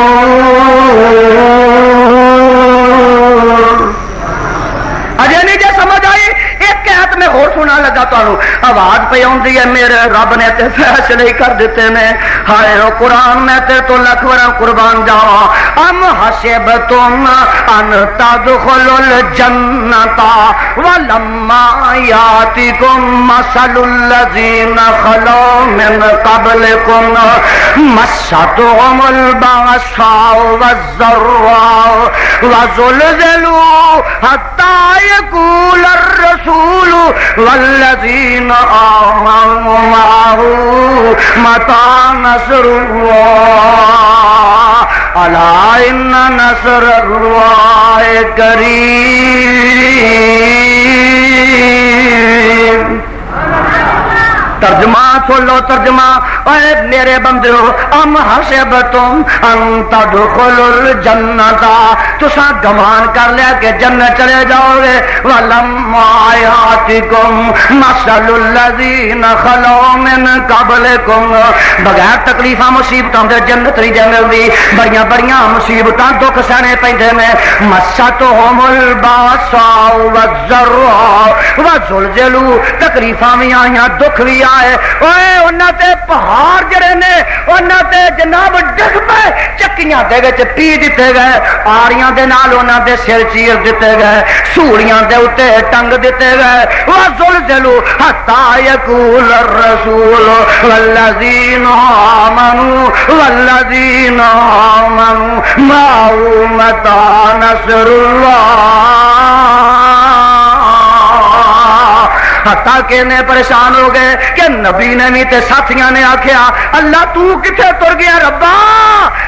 اجے نہیں جے سمجھ آئی، ایک آیت میں اور سنا نہ لگا تانوں آواز پہ آندی ہے میرے رب نے تے فیصلے ہی کر دیتے نے ہائے او قرآن میں تے تو لکھ ورا قربان جاواں ام حسبتم ان تدخلوا الجنۃ ولما یاتکم مثل الذین خلوا من قبلکم مستهم البأساء والضراء وزلزلوا حتى يقول الرسول والذين آمنوا معه متى نصر الله ألا إن نصر الله قريب. ترجمہ سن لو ترجمہ اے میرے بندو ام حسبتم ان تدخلوا الجنۃ تساں گمان کر لیا کہ جنت چلے جاؤ گے ولما یاتکم مثل الذین خلوا من قبلکم بغیر تکلیفاں مصیبتاں دے جنت نہیں جے ملدی بڑیاں بڑیاں مصیبتاں دکھ سہنے پیندے نے مستهم البأساء والضراء وزلزلوا تکلیفاں بھی آئیاں دکھ بھی آئے اوے انہاں تے پہاڑ جڑے نے انہاں تے جناب ڈگ پے چکیاں دے وچ پی دتے گئے آڑیاں دے نال انہاں دے سر چیر دتے گئے سوڑیاں دے اوتے ٹنگ دتے گئے وزلزلوا حتى يقول الرسول والذین آمنوا معه متى نصر اللہ حتیٰ کہ نے پریشان ہو گئے کہ نبی نے بھی تے ساتھیاں نے آکھیا اللہ تو کتے تر گیا ربا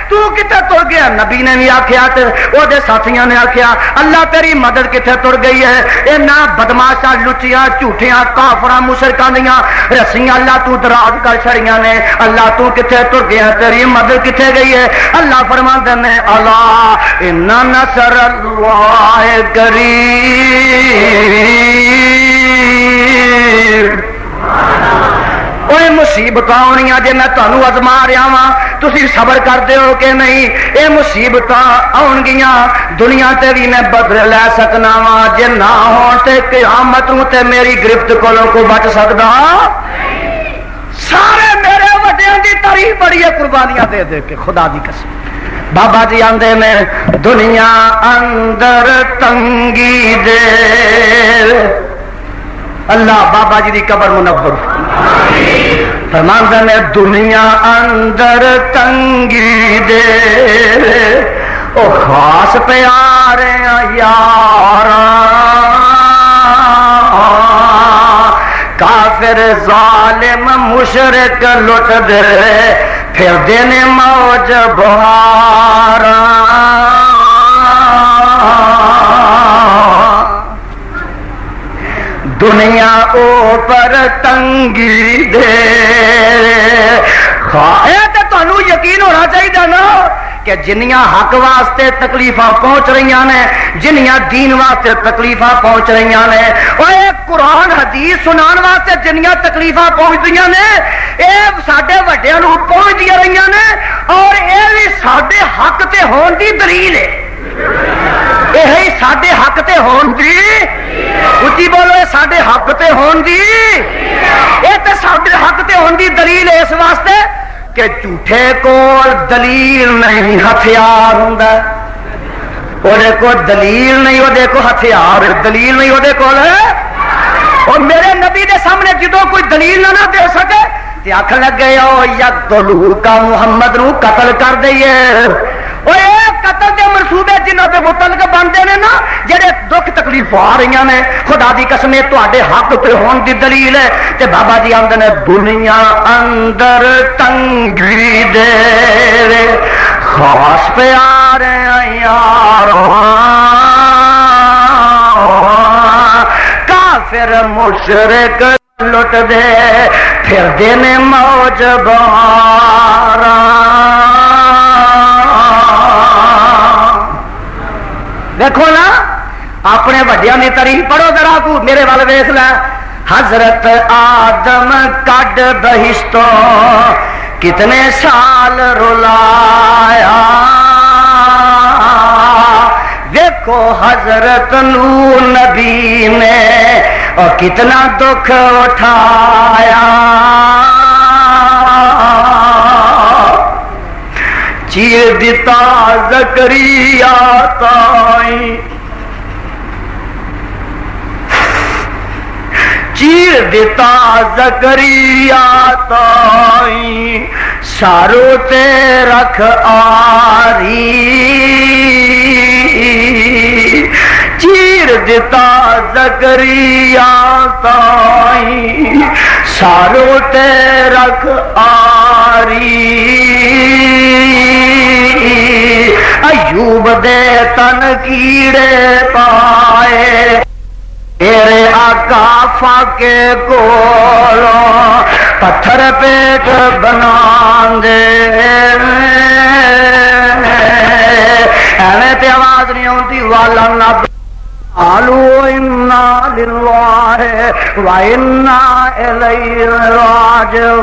تو کتے تر گیا نبی نے بھی آکھیا تے او دے ساتھیاں نے آکھیا اللہ تیری مدد کتے تر گئی ہے اے نہ بدماشاں لچیاں جھوٹیاں کافراں مشرکاں دیاں رسیاں اللہ تو دراز کر چھڑیاں نے اللہ تو کتے تر گیا تیری مدد کتے گئی ہے اللہ فرماندے نے الا ان نصر اللہ قریب. اوے مصیبتاں آنیاں جے میں تانوں ازما رہا واں تسی صبر کردے ہو کہ نہیں اے مصیبتاں آن گیاں دنیا تے بھی میں بدل لے سکنا واں جے نہ ہون تے قیامت نوں تے میری گرفت کولوں کو بچ سکدا سارے میرے وڈیاں دی تعریف بڑی ہے قربانیاں دے دے کے خدا دی قسم. بابا جی آندے میں دنیا اندر تنگی دے اللہ بابا جی دی قبر منور فرماندے نے دنیا اندر تنگی دے او خاص پیارے یاراں کافر ظالم مشرک لٹ دے پھر دینے موج بہاراں دنیا اوپر تنگی دے تانوں یقین ہونا چاہیے نا کہ جنیاں حق واسطے تکلیفاں پہنچ رہی نے جنیاں دین واسطے تکلیفاں پہنچ رہی نے اور قرآن حدیث سنان واسطے جنیاں تکلیفاں پہنچ رہی نے یہ سارے وڈیاں نوں پہنچ رہی نے اور یہ بھی سارے حق تے ہون دی دلیل ہے یہ سارے حق تے ہون دی اچھی بولو یہ سارے حق تے ہون دی یہ تے سارے حق تے ہون دی دلیل ہے اس واسطے کہ جھوٹے کول دلیل نہیں ہتھیار ہوندا وہ کو دلیل نہیں وہ کو ہتھیار دلیل نہیں وہ کول اور میرے نبی دے سامنے جدوں کوئی دلیل نہ دے سکے تے آکھن لگ گئے او یقتلوا کا محمد نو قتل کر دئیے اور ایک قتل دے منصوبے جنہاں دے متعلق بنتے ہیں نا جڑے دکھ تکلیف آ رہی نے خدا دی قسم تواڈے حق تے ہون دی دلیل ہے تے بابا جی آندے نے دنیا اندر تنگی دے خاص پیارے یاراں کافر مشرک لٹ دے پھر دینے موج بہاراں. دیکھو نا اپنے وڈیاں دی تعریف پڑھو ذرا کو میرے وال ویکھ لے حضرت آدم کڈ بہشتوں کتنے سال رلایا دیکھو حضرت نور نبی نے اور کتنا دکھ اٹھایا، چیر دیتا زکریا تائیں، چیر دیتا زکریا تائیں، سارو تے رکھ آری، چیر دیتا زکریا تائیں، سارو تے رکھ آری، ایوب دے تن کیڑے پائے، تیرے آقا فاقے کولو پتھر پیٹ بنا دے، ایویں تے آواز نہیں ہوتی والا نب قالوا انا للہ وانا الیہ راجعون،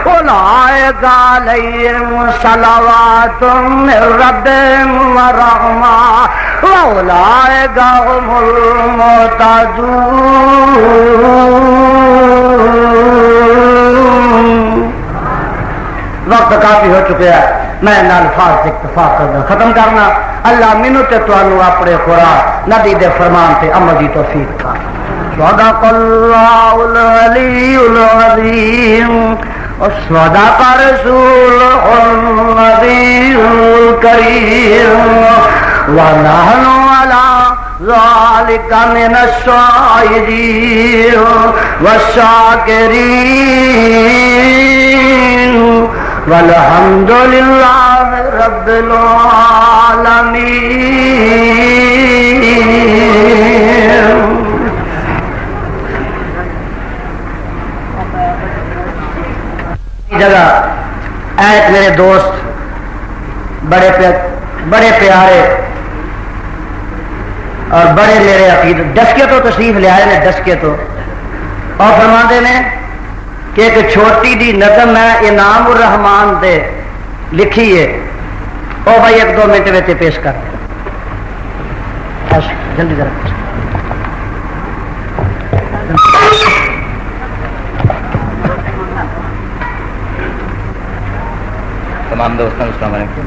اولئک علیہم صلوات من ربہم ورحمہ واولئک هم المہتدون۔ وقت کافی ہو چکا ہے، میں الفاظ سے اکتفا کرنا ختم کرنا۔ اللہ مینو تے تانوں اپنے خوراک نبی دے فرمان تے عمل دی توفیق تھا۔ صدق اللہ العلی العظیم وصدق رسولہ النبی الکریم ونحن علی ذالک من الشاہدین والشاکرین والحمد للہ رب العالمین۔ جگہ ایک میرے دوست بڑے پیارے اور بڑے میرے عقید ڈسکے تو تشریف لے آئے نے، ڈسکے تو، اور فرماندے نے کہ ایک چھوٹی دی نظم ہے انعام الرحمان دے لکھی ہے، او بھائی ایک دو منٹ میں پیش کر جلدی ذرا۔ تمام دوستوں السلام علیکم۔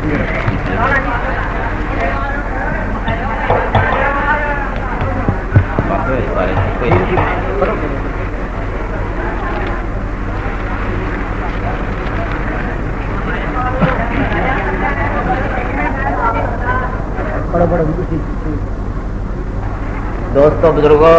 دوستوں بزرگوں،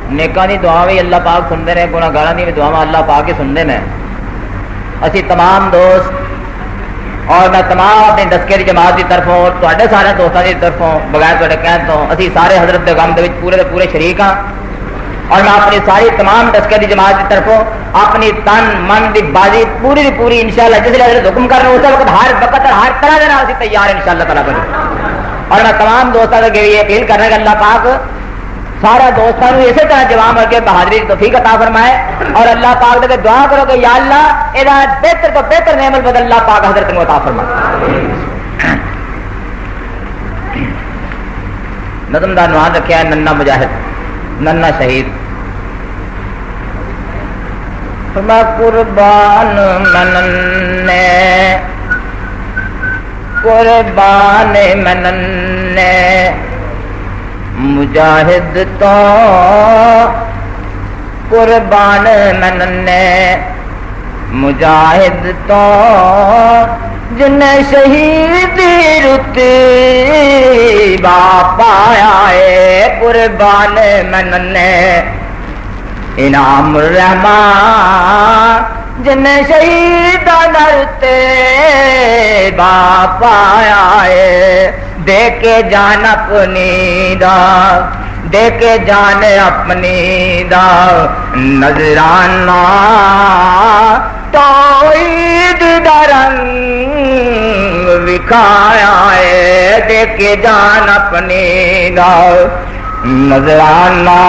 نیکاں دی دعا بھی اللہ پاک سنتے ہیں، گناہگاراں دی دعا اللہ پاک ہی سنتے ہیں۔ اسی تمام دوست اور میں تمام اپنی دسکے کی جماعت کی طرفوں اور تواڈے سارے دوستوں کی طرفوں بغیر تواڈے کہنے تو اسی سارے حضرت دے غم دے وچ پورے دے پورے شریک ہاں، اور میں اپنی ساری تمام دسکے کی جماعت کی طرفوں اپنی تن من دی بازی پوری دی پوری انشاءاللہ جس لئے حضرت حکم کرنا اس وقت ہر وقت اور ہر طرح دینا اسی تیار انشاءاللہ تعالیٰ کریں۔ اور میں تمام دوستوں کے لیے اپیل کرنا کہ اللہ پاک سارا دوستوں اسی طرح جواب کر کے بہادری کی توفیق عطا فرمائے، اور اللہ پاک دے دعا کرو کہ یا اللہ یہ بہتر تو بہتر نعمت بدل اللہ پاک حضرت کو عطا فرمائے۔ نظم دا عنوان رکھا ہے ننا مجاہد ننا شہید۔ میں قربان مننے قربان مننے مجاہد تو قربان مننے مجاہد تو جن شہید رتبہ پایا ہے قربان مننے انعام الرحمان جن شہید نرتے باپ آیا ہے دے کے جان اپنی دا دے کے جان اپنی دا نظرانہ توحید دا رنگ وکھایا ہے دے کے جان اپنی دا نظرانہ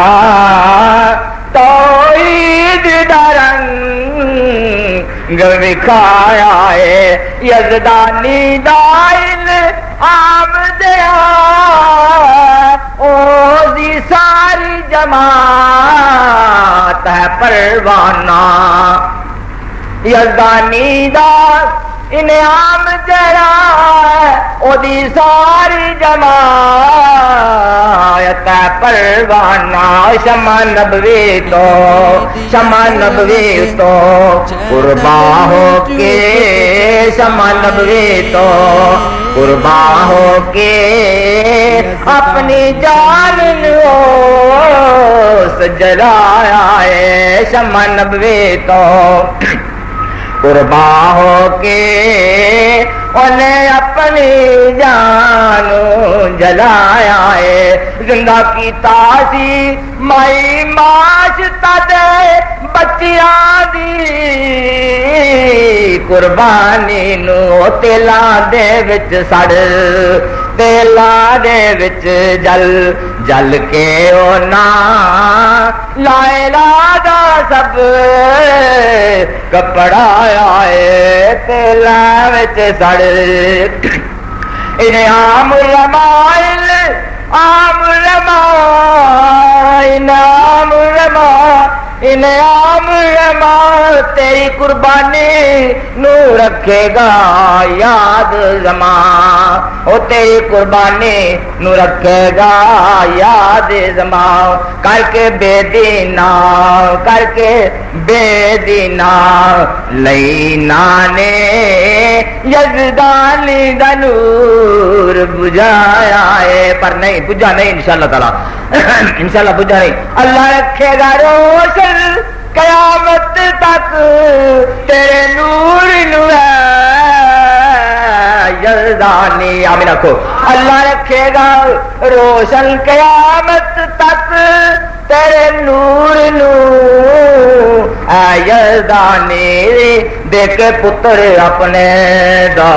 توحید دا رنگ وکھایا ہے یزدانی دا انعام دیا او دی ساری جماعت ہے پروانہ یزدانی دا انعام جڑا او دی ساری جماعت ہے پروانہ شمع نبوی تو شمع نبوی تو قربان ہو کے شمع نبوی تو قربان ہو کے اپنی جان جلایا ہے شمع نبوی تو قربان ہو کے انہیں اپنی جان جلایا ہے زندہ کی تاسی مائی ماش تدے بچیاں دی قربانی نو تیلا دے وچ سڑ تیلا دے وچ جل جل کے اونا لائے لادا سب کپڑا آئے تیلا وچ سڑ انہیں عام رمائل عام رمائل عام رمائل انعام رما تیری قربانی نو رکھے گا یاد زمان او تیری قربانی نو رکھے گا یاد زمان کر کے بے دینا کر کے بے دینا لینا نے یزدانی دا نور بجھایا ہے پر نہیں بجھا نہیں انشاءاللہ تعالی انشاءاللہ بجھا نہیں اللہ رکھے گا روشن قیامت تک تیرے نور نو ہے یزدانی آمین رکھو اللہ رکھے گا روشن قیامت تک تیرے نور نو اے یزدانی دیکھ پتر اپنے دا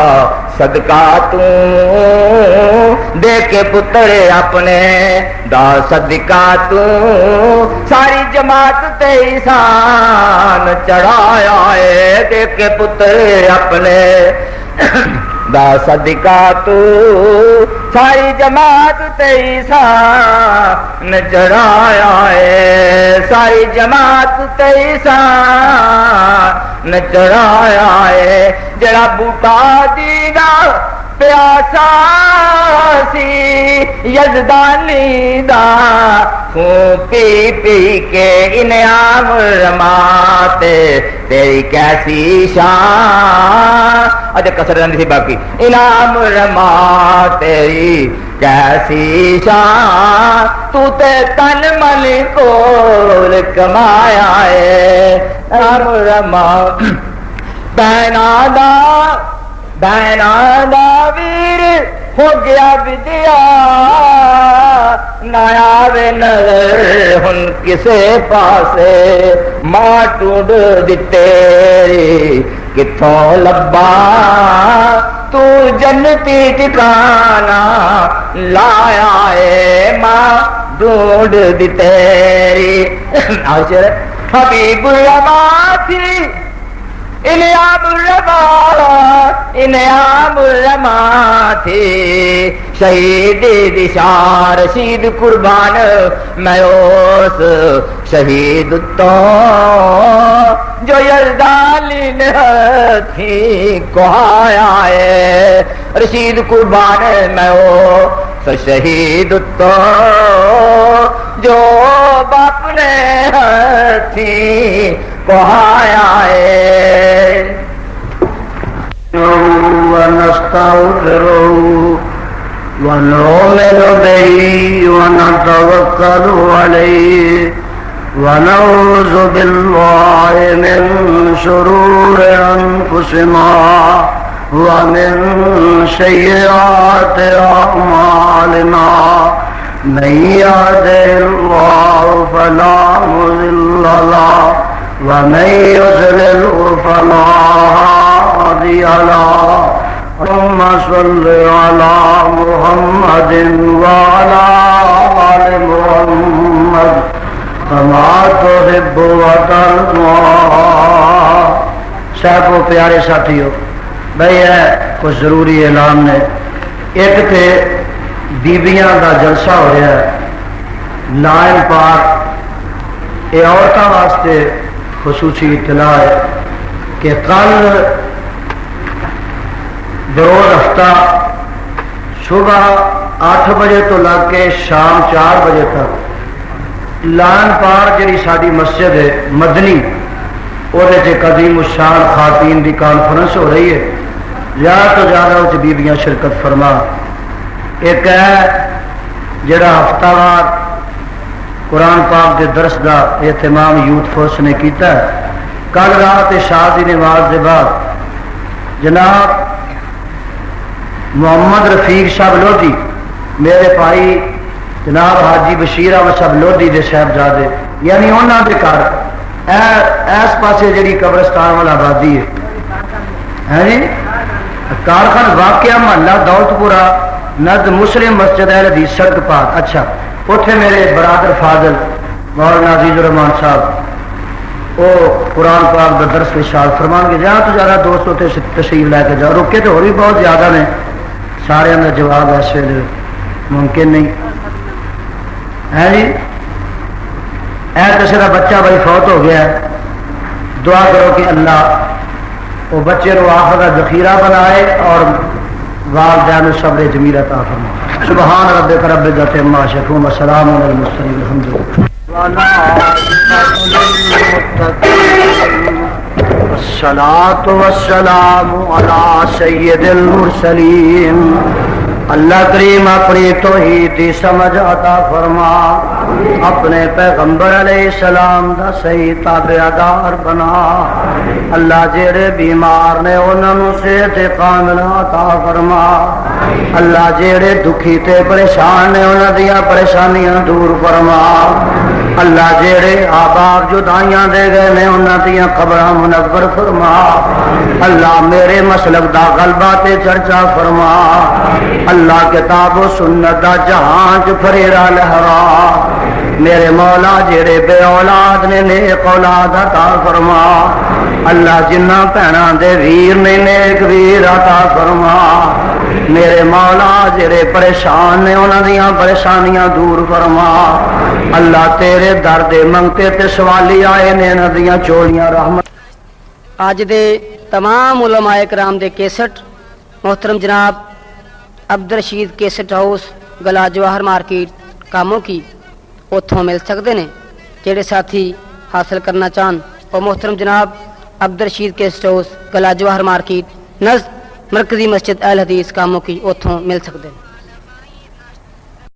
صدقہ تو دیکھ پتر اپنے دا صدقہ تو ساری جماعت تے شان چڑھایا ہے دیکھ پتر اپنے دا صدقہ تو ساری جماعت تے شان چڑھایا ہے ساری جماعت تے شان چڑھایا ہے جڑا بوٹا دینا پیاسا سی یزدانی دا خون پی پی کے انعام رماتے تیری کیسی شان اجھے کسر رہنی تھی باقی انعام رما تیری کیسی شان تو تے تن من کول کمایا ہے انعام رما بہنا دا ویر ہو گیا بدیا نیا وے نظر ہن کسے پاسے ماں ٹوڈ دیتے کتھوں لبا تو جنتی ٹھکانا لایا ہے ماں ڈھونڈ دی تیری حبیب الرحمٰن تھی انعام الرحمٰن تھی شہید دشار رشید قربان میں اس شہید تو جو یزدانی نے تھی کہایا ہے رشید قربان میں اس شہید تو جو باپ نے تھی کہایا ہے ونستغفره ونؤمن به ونتوكل عليه ونعوذ بالله من شرور أنفسنا ومن سيئات أعمالنا من يهده الله فلا مضل له ومن يضلل فلا هادي له اللهم صل على محمد وعلى آل محمد کما تحب وترضى۔ صاحبو پیارے ساتھیو، بھئی ہے کچھ ضروری اعلان نے۔ ایک تے بیبیاں دا جلسہ ہو رہا ہے لائن پاک، یہ عورتوں واسطے خصوصی اطلاع ہے کہ کل بروز ہفتہ صبح 8 بجے تو لگ کے شام 4 بجے تک لائن پار جڑی ساری مسجد ہے مدنی، وہ قدیم الشان خواتین دی کانفرنس ہو رہی ہے، زیادہ تو زیادہ اس بیبیاں شرکت فرما۔ ایک ہے جڑا ہفتہ وار قرآن پاک کے درس کا اہتمام یوتھ فورس نے کیتا ہے۔ کل رات عشاء دی نماز کے بعد جناب محمد رفیق صاحب لودھی، میرے بھائی جناب حاجی بشیر احمد صاحب لودھی دے صاحبزادے، یعنی انہوں دے گھر اس پاسے جڑی قبرستان والا آبادی ہے جی کارخان واقعہ محلہ دولت پورا نزد مسلم مسجد اہل حدیث سڑک پار۔ اچھا اتنے میرے برادر فاضل مولانا عزیز الرحمان صاحب وہ قرآن پاک کا درس ارشاد فرمان گے، زیادہ تو زیادہ دوستوں تے تشریف لے کے جاؤ، رکے تو اور بھی بہت زیادہ نے، سارے کا جواب اس ویلے ممکن نہیں ہے جی۔ اے کسی کا بچہ بھائی فوت ہو گیا ہے، دعا کرو کہ اللہ وہ بچے کو آخر کا ذخیرہ بنائے اور والدین صبر جمیل عطا فرمائے۔ سبحان ربک رب العزت عما یصفون وسلام علی المرسلین الحمد للہ۔ الصلاۃ والسلام علی سید المرسلین۔ اللہ کریم اپنی توحید دی سمجھ عطا فرما، اپنے پیغمبر علیہ السلام دا صحیح تابعدار بنا۔ اللہ جڑے بیمار نے انہاں نوں صحت کامل عطا فرما۔ اللہ جڑے دکھی تے پریشان نے انہاں دیاں پریشانیاں دور فرما۔ اللہ جڑے آباد جدائیاں دے گئے نے انہاں دیاں قبراں منور فرما۔ اللہ میرے مسلک دا غلبہ تے چرچا فرما۔ اللہ کتاب و سنت دا جہاں چ پھریرا لہرا۔ میرے مولا جڑے بے اولاد نے نیک اولاد عطا فرما۔ اللہ جنہ بھیناں دے ویر نے نیک ویر عطا فرما۔ میرے مولا جڑے پریشان نے انہاں دیاں پریشانیاں دور فرما۔ اللہ تیرے در دے منگتے تے سوالی آئے نے انہاں دیاں چولیاں رحمت۔ آج دے تمام علماء کرام دے کیسٹ محترم جناب عبدالرشید کیسٹ ہاؤس گلا جواہر مارکیٹ کاموں کی اتوں مل سکتے ہیں۔ جڑے ساتھی حاصل کرنا چاہن اور محترم جناب عبدالرشید کیسٹ ہاؤس گلا جواہر مارکیٹ نزد مرکزی مسجد اہل حدیث کاموں کی اتوں مل سکتے ہیں۔